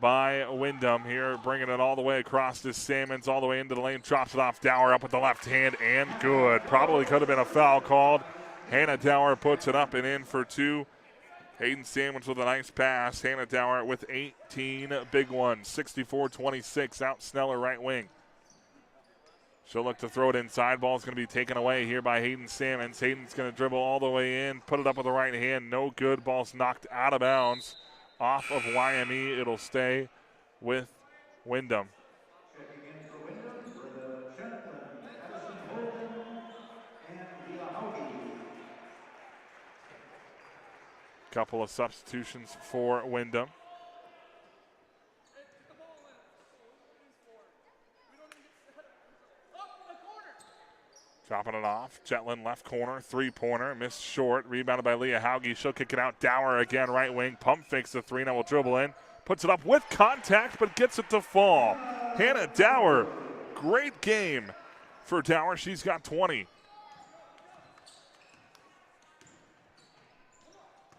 Speaker 1: by Windom here, bringing it all the way across to Sammons, all the way into the lane, drops it off. Dower up with the left hand, and good. Probably could have been a foul called. Hannah Dower puts it up and in for 2. Hayden Sammons with a nice pass. Hannah Dower with 18 big ones. 64-26, out Sneller right wing. She'll look to throw it inside. Ball's going to be taken away here by Hayden Sammons. Hayden's going to dribble all the way in, put it up with the right hand. No good. Ball's knocked out of bounds. Off of YME, it'll stay with Windom.
Speaker 2: Checking in for Windom for the Shetland, Madison Hogan, and Leah Hauge.
Speaker 1: Couple of substitutions for Windom. Dropping it off. Jetlin left corner. 3-pointer. Missed short. Rebounded by Leah Hauge. She'll kick it out. Dower again, right wing. Pump fakes the 3. Now will dribble in. Puts it up with contact, but gets it to fall. Hannah Dower. Great game for Dower. She's got 20.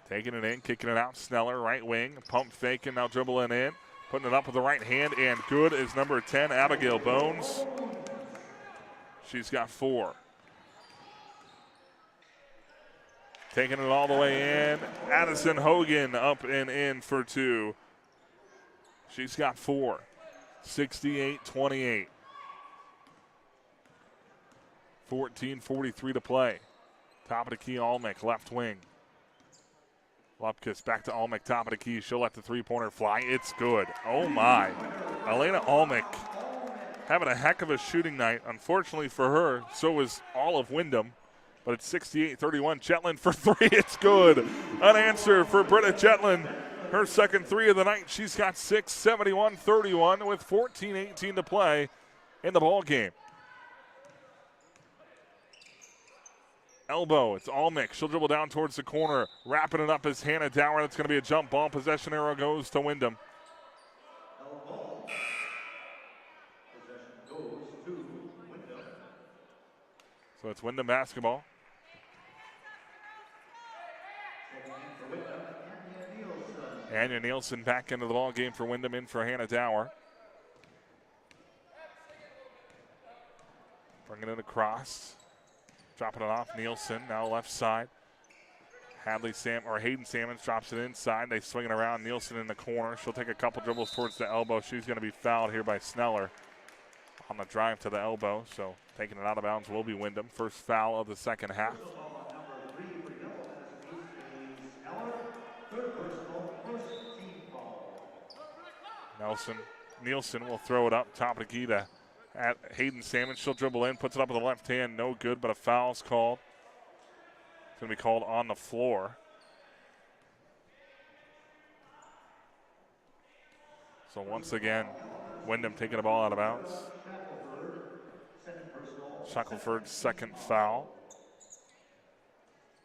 Speaker 1: Taking it in, kicking it out. Sneller, right wing. Pump faking, now dribbling in. Putting it up with the right hand, and good is number 10, Abigail Bones. She's got 4. Taking it all the way in. Addison Hogan up and in for 2. She's got 4. 68-28. 14:43 to play. Top of the key, Almick, left wing. Lupkus back to Almick, top of the key. She'll let the 3-pointer fly. It's good. Oh, my. Elena Almick having a heck of a shooting night. Unfortunately for her, so was all of Windom. But it's 68-31. Jetlin for 3. It's good. An answer for Britta Jetlin. Her second 3 of the night. She's got 6, 71-31 with 14:18 to play in the ball game. Elbow, it's Almick. She'll dribble down towards the corner. Wrapping it up is Hannah Dower. That's going to be a jump ball. Possession arrow goes to Windom.
Speaker 2: Elbow. Possession goes to Windom.
Speaker 1: So it's Windom basketball.
Speaker 2: Checking in for Windom, Anya Nielsen.
Speaker 1: Anya Nielsen back into the ball game for Windom, in for Hannah Dower. Swinging it across. Dropping it off. Nielsen now left side. Hayden Salmons drops it inside. They swing it around. Nielsen in the corner. She'll take a couple dribbles towards the elbow. She's going to be fouled here by Sneller on the drive to the elbow. So taking it out of bounds will be Windom. First foul of the second half. Nielsen will throw it up top of the key to at Hayden Salmons. She'll dribble in, puts it up with the left hand. No good, but a foul's called. It's going to be called on the floor. So once again, Windom taking the ball out of bounds. Shackelford's second foul.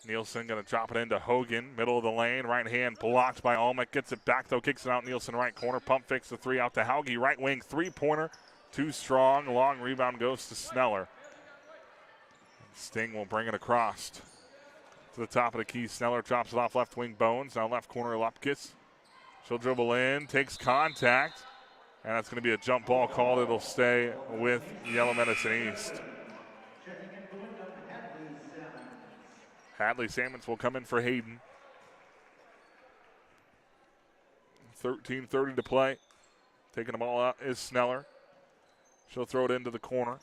Speaker 1: Nielsen going to drop it into Hogan, middle of the lane, right hand blocked by Almec, gets it back though, kicks it out. Nielsen right corner, pump fakes the three out to Hauge, right wing, three-pointer, too strong, long rebound goes to Sneller. Sting will bring it across to the top of the key. Sneller drops it off left wing Bones, now left corner Lupkis. She'll dribble in, takes contact, and that's going to be a jump ball called. It'll stay with Yellow Medicine East. Hadley Salmons will come in for Hayden. 13:30 to play. Taking the ball out is Sneller. She'll throw it into the corner.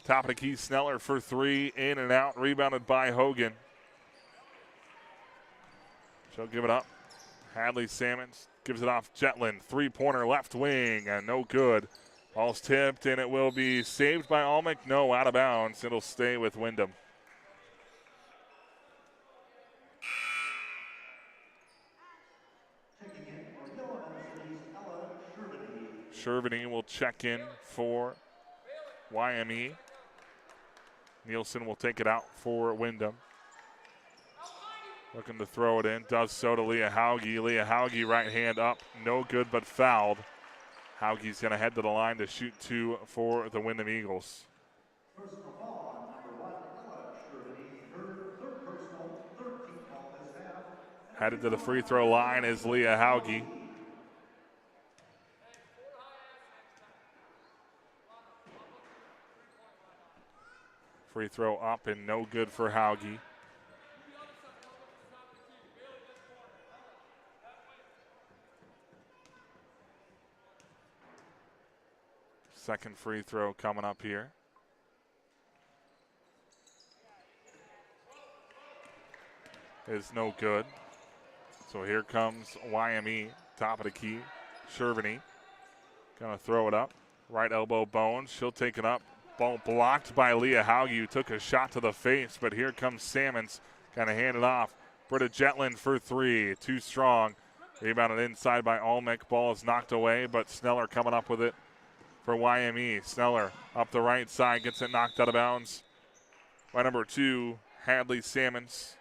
Speaker 1: Top of the key, Sneller for three, in and out, rebounded by Hogan. She'll give it up. Hadley Salmons gives it off Jetlin. Three-pointer left wing, and no good. Ball's tipped, and it will be saved by Almec. No, out of bounds. It'll stay with Windom. Shervany will check in for YME. Nielsen will take it out for Windom. Looking to throw it in. Does so to Leah Hauge. Leah Hauge right hand up. No good, but fouled. Hauge's going to head to the line to shoot two for the Windom Eagles. Headed to the free throw line is Leah Hauge. Free throw up and no good for Hauge. Second free throw coming up here. Is no good. So here comes YME, top of the key. Shervany gonna throw it up. Right elbow Bones, she'll take it up. Ball blocked by Leah Hauge, who took a shot to the face, but here comes Salmons, gonna hand it off. Britta Jetlin for three, too strong. Rebounded inside by Almec, ball is knocked away, but Sneller coming up with it for YME. Sneller up the right side, gets it knocked out of bounds by number 2, Hadley Salmons.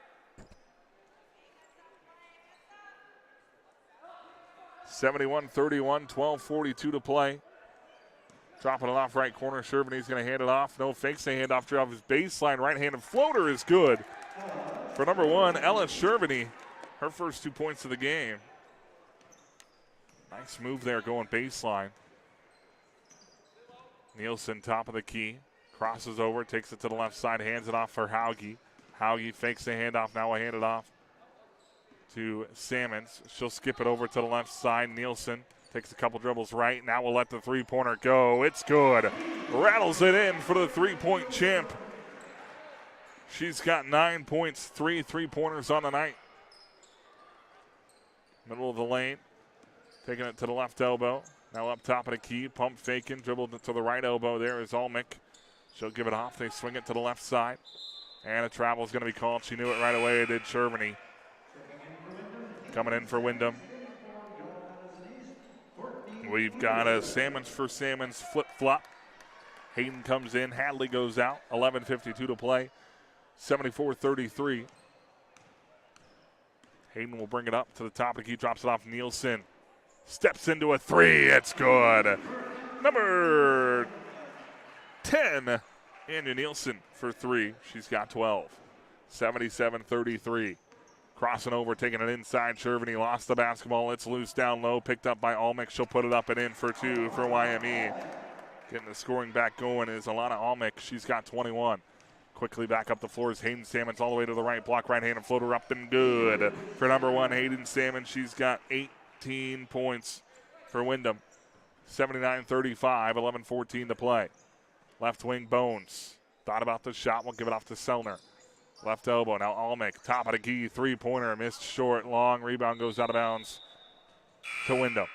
Speaker 1: 71-31, 12:42 to play. Dropping it off right corner. Shervany's going to hand it off. No fakes. They hand off to his baseline. Right-handed floater is good for number 1, Ella Shervany. Her first 2 points of the game. Nice move there going baseline. Nielsen, top of the key. Crosses over, takes it to the left side, hands it off for Hauge. Hauge fakes the handoff. Now will hand it off to Salmons. She'll skip it over to the left side. Nielsen takes a couple dribbles right. Now we'll let the three-pointer go. It's good. Rattles it in for the three-point champ. She's got 9 points, 3 three-pointers on the night. Middle of the lane. Taking it to the left elbow. Now up top of the key. Pump faking. Dribbled to the right elbow. There is Almec. She'll give it off. They swing it to the left side. And a travel is going to be called. She knew it right away. It did Shervany. Coming in for Windom. We've got a Salmons for Salmons flip-flop. Hayden comes in. Hadley goes out. 11:52 to play. 74-33. Hayden will bring it up to the top of the key. Drops it off Nielsen. Steps into a three. It's good. Number 10, Anya Nielsen for three. She's got 12. 77-33. Crossing over, taking it inside. Shervany lost the basketball. It's loose down low. Picked up by Almec. She'll put it up and in for two for YME. Getting the scoring back going is Alana Almick. She's got 21. Quickly back up the floor is Hayden Salmon's all the way to the right block. Right-handed floater up and good. For number one, Hayden Salmon, she's got 18 points for Windom. 79-35, 11-14 to play. Left wing Bones. Thought about the shot. We'll give it off to Selner. Left elbow. Now Almick. Top of the key. Three-pointer. Missed short. Long. Rebound goes out of bounds to Windom.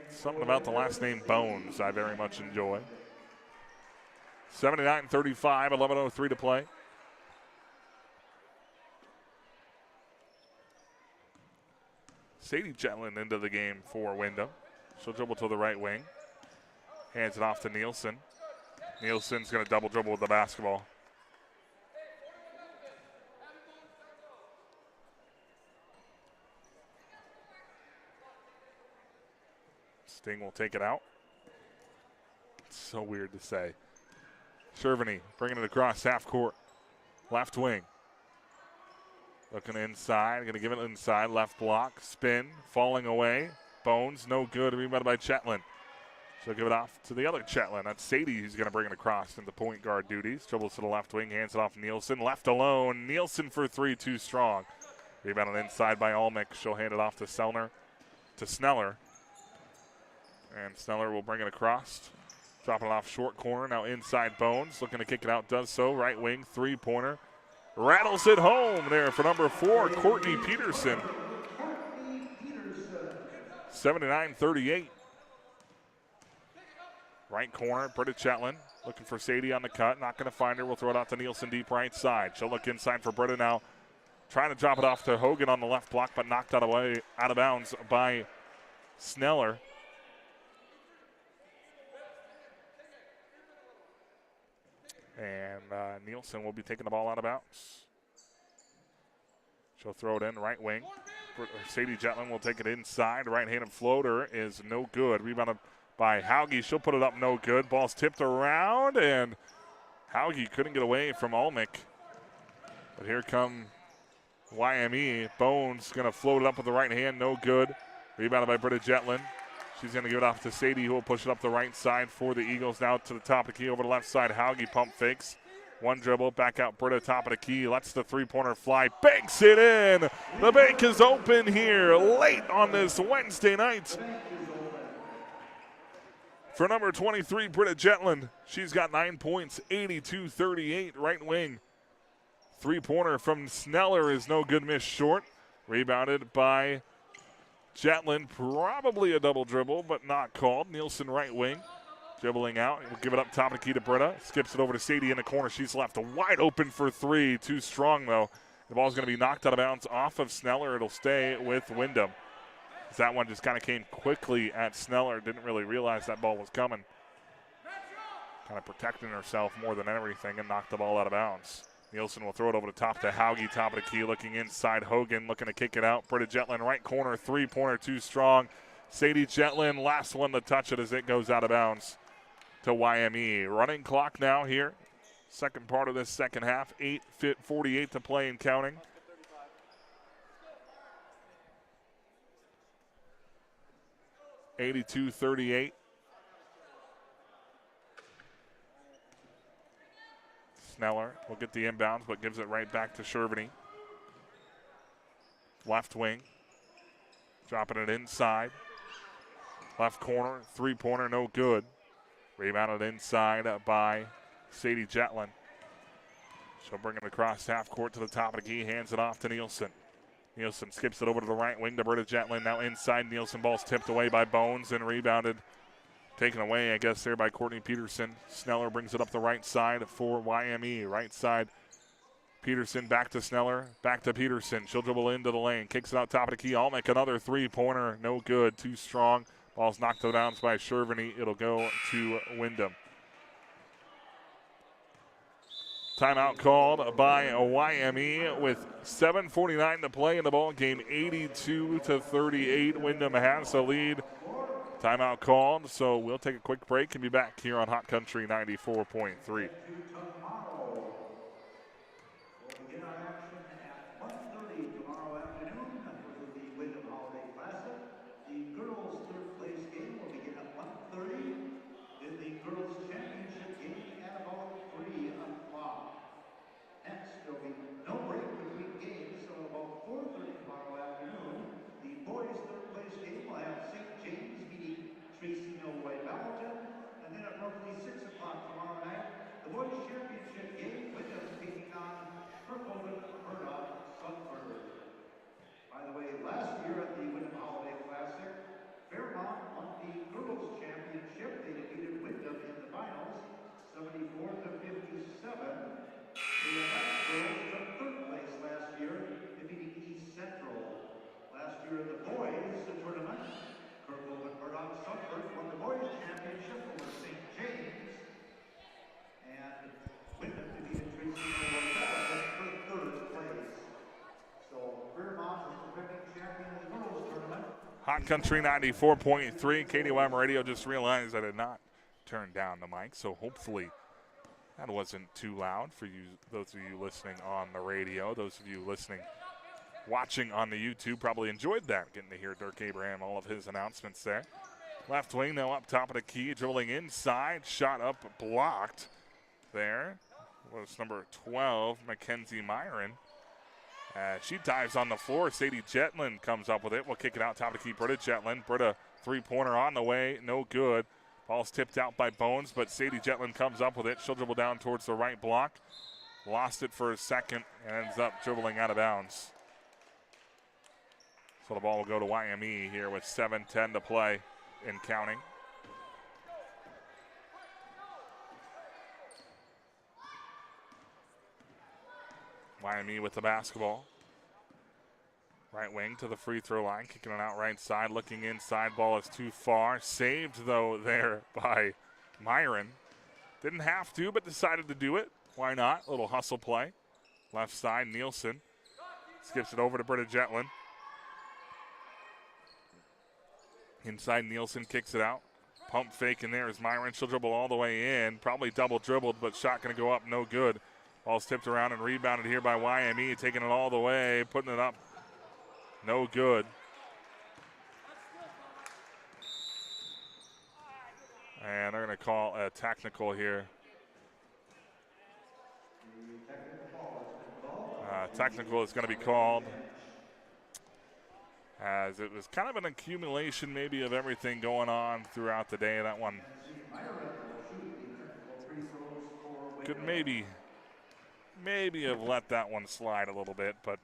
Speaker 1: Something about the last name Bones I very much enjoy. 79-35, 11:03 to play. Sadie Jetland into the game for Windom. She'll dribble to the right wing. Hands it off to Nielsen. Nielsen's going to double dribble with the basketball. Sting will take it out. It's so weird to say. Shervany bringing it across half court. Left wing. Looking inside. Going to give it inside. Left block. Spin. Falling away. Bones. No good. Rebounded by Chetland. She'll give it off to the other Chetland. That's Sadie who's going to bring it across into point guard duties. Dribbles to the left wing. Hands it off to Nielsen. Left alone. Nielsen for three. Too strong. Rebounded inside by Almick. She'll hand it off to Sneller. And Sneller will bring it across. Dropping it off short corner. Now inside Bones. Looking to kick it out. Does so. Right wing. Three-pointer. Rattles it home there for number 4, Courtney Peterson. 79-38. Right corner. Britta Chetland looking for Sadie on the cut. Not going to find her. We'll throw it out to Nielsen deep right side. She'll look inside for Britta now. Trying to drop it off to Hogan on the left block, but knocked out of bounds by Sneller. And Nielsen will be taking the ball out of bounds. She'll throw it in right wing. Sadie Jetland will take it inside. Right-handed floater is no good. Rebounded by Hauge. She'll put it up, no good. Ball's tipped around, and Hauge couldn't get away from Almick. But here come YME. Bones going to float it up with the right hand, no good. Rebounded by Britta Jetland. She's going to give it off to Sadie, who will push it up the right side for the Eagles. Now to the top of the key over the left side. Hauge pump fakes. One dribble, back out Britta, top of the key. Lets the three-pointer fly. Banks it in. The bank is open here late on this Wednesday night. For number 23, Britta Jetland. She's got 9 points, 82-38, right wing. Three-pointer from Sneller is no good, missed short. Rebounded by Jetland, probably a double dribble, but not called. Nielsen right wing, dribbling out. We'll give it up top of the key to Britta. Skips it over to Sadie in the corner. She's left wide open for three. Too strong, though. The ball's going to be knocked out of bounds off of Sneller. It'll stay with Windom. That one just kind of came quickly at Sneller. Didn't really realize that ball was coming. Kind of protecting herself more than everything and knocked the ball out of bounds. Nielsen will throw it over the top to Hauge, top of the key, looking inside. Hogan looking to kick it out. Britta Jetland, right corner, three-pointer, too strong. Sadie Jetland, last one to touch it as it goes out of bounds to YME. Running clock now here. Second part of this second half. 8:48 to play and counting. (82-38). Sneller will get the inbounds, but gives it right back to Shervany. Left wing. Dropping it inside. Left corner, three-pointer, no good. Rebounded inside by Sadie Jetland. She'll bring it across half court to the top of the key, hands it off to Nielsen. Nielsen skips it over to the right wing to Britta Jetland. Now inside, Nielsen, ball's tipped away by Bones and rebounded. Taken away, I guess, there by Courtney Peterson. Sneller brings it up the right side for YME. Right side, Peterson back to Sneller, back to Peterson. She'll dribble into the lane, kicks it out top of the key. I'll make another three-pointer, no good, too strong. Ball's knocked out of bounds by Shervany. It'll go to Windom. Timeout called by YME with 7:49 to play in the ball game. 82-38. Windom has the lead. Timeout called, so we'll take a quick break and be back here on Hot Country 94.3.
Speaker 2: We'll begin our action at 1:30 tomorrow afternoon for the Windom Holiday Classic. The girls' third place game will begin at 1:30.
Speaker 1: Hot Country 94.3, KDOM Radio. Just realized I did not turn down the mic, so hopefully that wasn't too loud for you, those of you listening on the radio. Those of you watching on the YouTube probably enjoyed that, getting to hear Dirk Abraham, all of his announcements there. Left wing now up top of the key, dribbling inside, shot up, blocked there. Was number 12, Mackenzie Myron. She dives on the floor. Sadie Jetlin comes up with it. We'll kick it out top of the key. Britta Jetlin. Britta, three-pointer on the way. No good. Ball's tipped out by Bones, but Sadie Jetlin comes up with it. She'll dribble down towards the right block. Lost it for a second and ends up dribbling out of bounds. So the ball will go to YME here with 7:10 to play and counting. YME with the basketball. Right wing to the free throw line, kicking it out right side, looking inside. Ball is too far. Saved, though, there by Myron. Didn't have to, but decided to do it. Why not? A little hustle play. Left side, Nielsen. Skips it over to Britta Jetlin. Inside, Nielsen kicks it out. Pump fake in there is Myron. She'll dribble all the way in. Probably double dribbled, but shot going to go up. No good. Ball's tipped around and rebounded here by YME. Taking it all the way, putting it up. No good. And they're going to call a technical here. Technical is going to be called, as it was kind of an accumulation maybe of everything going on throughout the day. That one could maybe have let that one slide a little bit, but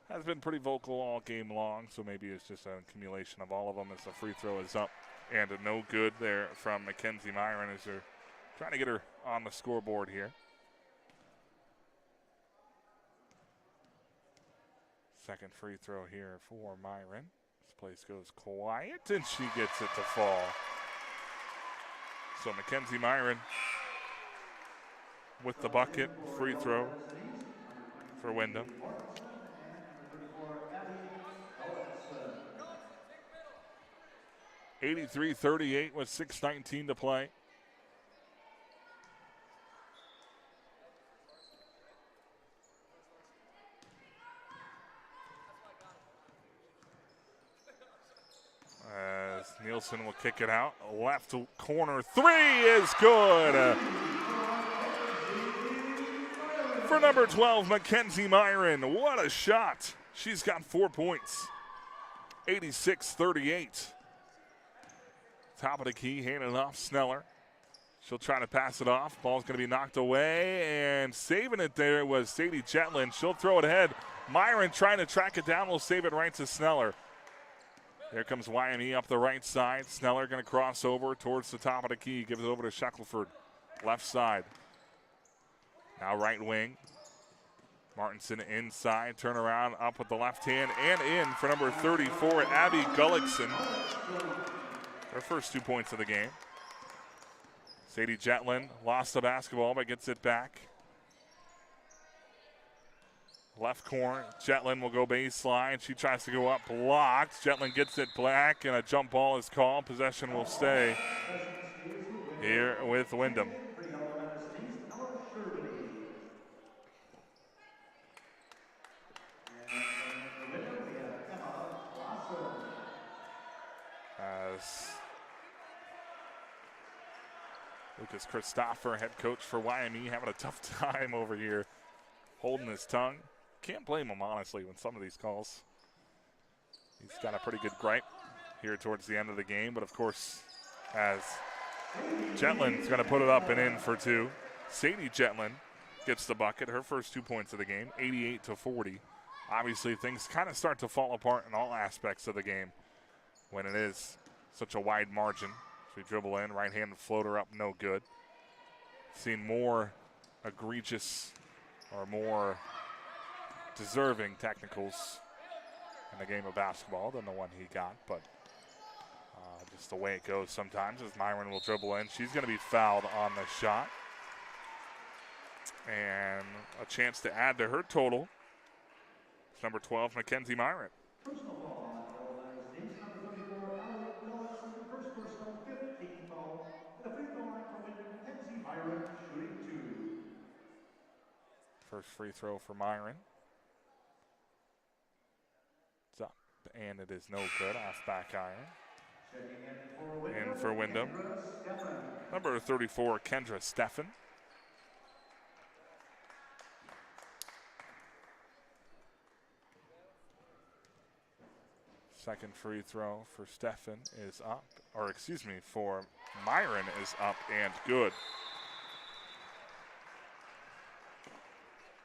Speaker 1: has been pretty vocal all game long, so maybe it's just an accumulation of all of them as the free throw is up. And a no good there from Mackenzie Myron as they're trying to get her on the scoreboard here. Second free throw here for Myron. This place goes quiet, and she gets it to fall. So Mackenzie Myron with the bucket, free throw for Windom. 83-38 with 6:19 to play. As Nielsen will kick it out. Left corner three is good. For number 12, Mackenzie Myron. What a shot. She's got 4 points. 86-38. Top of the key, handing it off Sneller. She'll try to pass it off. Ball's going to be knocked away, and saving it there was Sadie Jetlin. She'll throw it ahead. Myron trying to track it down. Will save it right to Sneller. Here comes YME up the right side. Sneller going to cross over towards the top of the key. Gives it over to Shackelford. Left side. Now right wing. Martinson inside. Turn around up with the left hand and in for number 34, Abby Gullickson. Her first 2 points of the game. Sadie Jetlin lost the basketball but gets it back. Left corner, Jetlin will go baseline. She tries to go up, blocked. Jetlin gets it back, and a jump ball is called. Possession will stay here with Windom. As Lucas Christopher, head coach for YME, having a tough time over here, holding his tongue. Can't blame him, honestly, with some of these calls. He's got a pretty good gripe here towards the end of the game, but of course, as Jetlin's going to put it up and in for two. Sadie Jetlin gets the bucket, her first 2 points of the game, 88-40. Obviously, things kind of start to fall apart in all aspects of the game when it is such a wide margin. So we dribble in, right-handed floater up, no good. Seen more egregious or more deserving technicals in the game of basketball than the one he got, but just the way it goes sometimes as Myron will dribble in. She's going to be fouled on the shot. And a chance to add to her total. It's number 12, Mackenzie Myron. First free throw for Myron. It's up, and it is no good. Off back iron. In for Windom. Number 34, Kendra Steffen. Second free throw for Steffen is up, or excuse me, for Myron is up and good.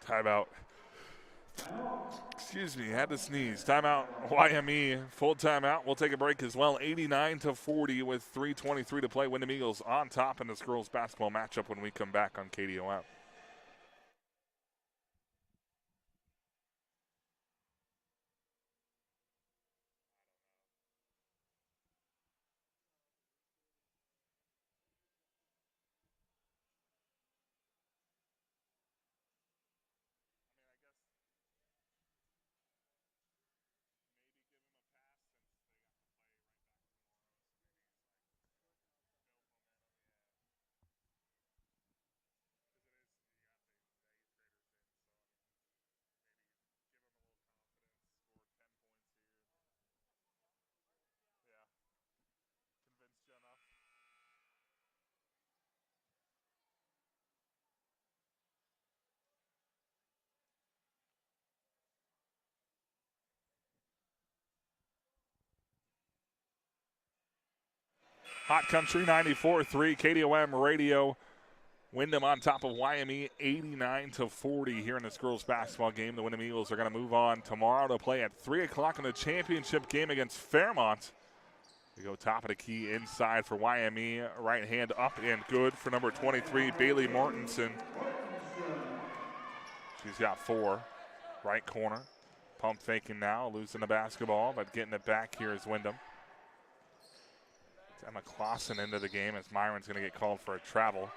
Speaker 1: Timeout. Excuse me, had to sneeze. Timeout, YME, full timeout. We'll take a break as well. 89-40 with 3:23 to play. Windom Eagles on top in this girls basketball matchup when we come back on KDOM. Hot Country 94.3 KDOM radio. Windom on top of YME 89-40 here in this girls basketball game. The Windom Eagles are going to move on tomorrow to play at 3 o'clock in the championship game against Fairmont. We go top of the key inside for YME. Right hand up and good for number 23, Bailey Mortensen. She's got 4. Right corner. Pump faking now, losing the basketball, but getting it back here is Windom. Emma Clausen into the game as Myron's going to get called for a travel.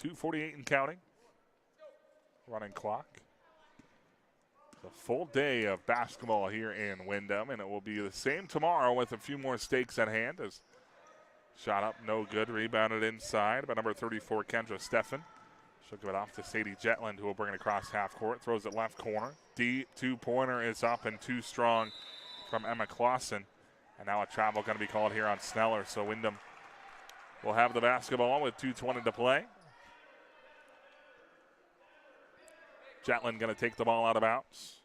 Speaker 1: .248 and counting. Running clock. It's a full day of basketball here in Windom, and it will be the same tomorrow with a few more stakes at hand. As shot up, no good. Rebounded inside by number 34, Kendra Steffen. She'll give it off to Sadie Jetland, who will bring it across half court. Throws it left corner. Deep two-pointer is up and too strong from Emma Clausen. And now a travel going to be called here on Sneller. So Windom will have the basketball with 2:20 to play. Jetland going to take the ball out of bounds.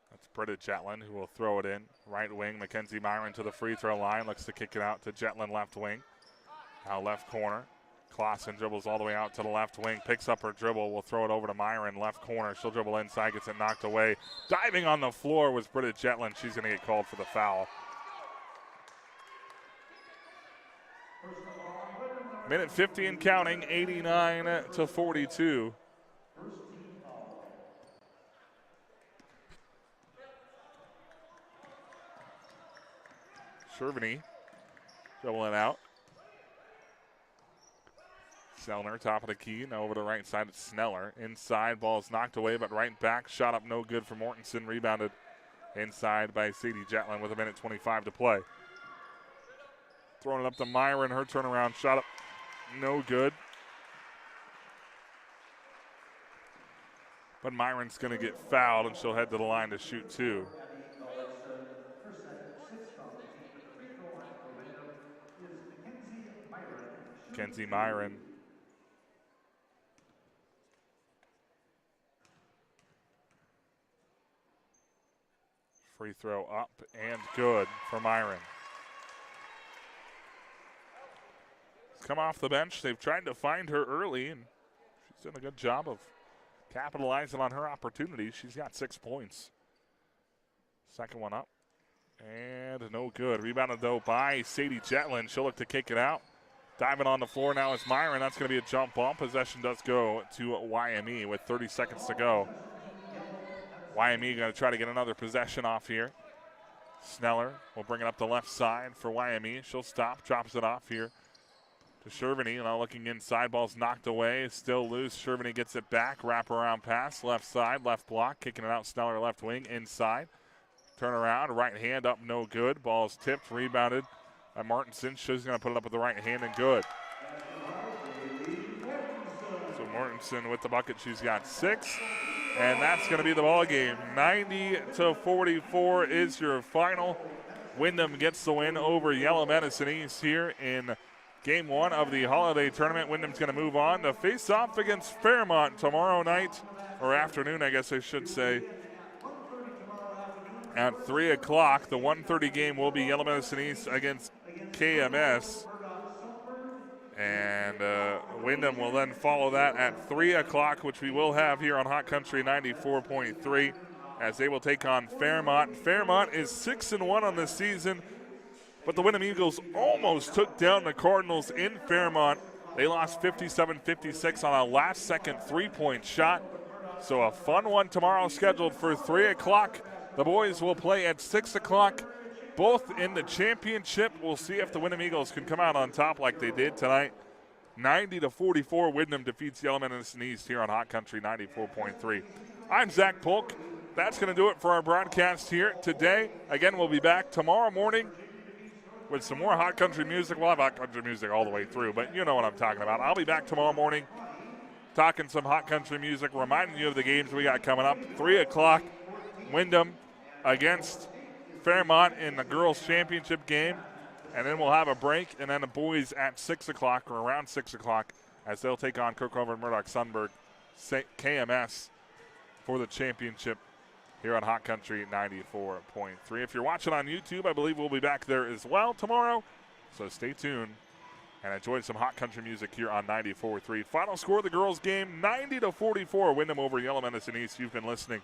Speaker 1: That's Britta Jetland, who will throw it in. Right wing, Mackenzie Myron to the free throw line. Looks to kick it out to Jetland left wing. Now left corner. Clausen dribbles all the way out to the left wing, picks up her dribble, will throw it over to Myron, left corner. She'll dribble inside, gets it knocked away. Diving on the floor was Britta Jetland. She's going to get called for the foul. Minute 50 and counting, 89-42. Shervany dribbling out. Sneller, top of the key. Now over to the right side, it's Sneller. Inside, ball is knocked away, but right back. Shot up, no good for Mortensen. Rebounded inside by Sadie Jetland with 1:25 to play. Throwing it up to Myron. Her turnaround shot up, no good. But Myron's going to get fouled, and she'll head to the line to shoot 2. Mackenzie Myron. Free throw up and good for Myron. She's come off the bench. They've tried to find her early, and she's done a good job of capitalizing on her opportunities. She's got 6 points. Second one up. And no good. Rebounded, though, by Sadie Jetland. She'll look to kick it out. Diving on the floor now is Myron. That's going to be a jump ball. Possession does go to YME with 30 seconds to go. YME going to try to get another possession off here. Sneller will bring it up the left side for YME. She'll stop, drops it off here to Shervany. Now looking inside, ball's knocked away. Still loose. Shervany gets it back. Wraparound pass, left side, left block. Kicking it out, Sneller left wing, inside. Turn around, right hand up, no good. Ball's tipped, rebounded by Martinson. She's going to put it up with the right hand and good. So Martinson with the bucket. She's got 6. And that's going to be the ball game. 90-44 is your final. Windom gets the win over Yellow Medicine East here in Game 1 of the Holiday Tournament. Wyndham's going to move on to face off against Fairmont tomorrow night, or afternoon, I guess I should say, at 3 o'clock. The 1:30 game will be Yellow Medicine East against KMS. And Windom will then follow that at 3 o'clock, which we will have here on Hot Country 94.3, as they will take on Fairmont. Fairmont is 6-1 on this season, but the Windom Eagles almost took down the Cardinals in Fairmont. They lost 57-56 on a last-second three-point shot. So a fun one tomorrow scheduled for 3 o'clock. The boys will play at 6 o'clock. Both in the championship. We'll see if the Windom Eagles can come out on top like they did tonight. 90-44, Windom defeats Yellow Medicine East here on Hot Country 94.3. I'm Zach Polk. That's going to do it for our broadcast here today. Again, we'll be back tomorrow morning with some more Hot Country music. We'll have Hot Country music all the way through, but you know what I'm talking about. I'll be back tomorrow morning talking some Hot Country music, reminding you of the games we got coming up. 3 o'clock, Windom against Fairmont in the girls' championship game, and then we'll have a break, and then the boys at 6 o'clock or around 6 o'clock as they'll take on Kirkhover and Murdoch-Sunburg KMS for the championship here on Hot Country 94.3. If you're watching on YouTube, I believe we'll be back there as well tomorrow, so stay tuned and enjoy some Hot Country music here on 94.3. Final score of the girls' game, 90-44, Windom over Yellow Medicine East. You've been listening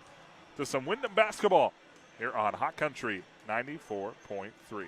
Speaker 1: to some Windom basketball here on Hot Country 94.3.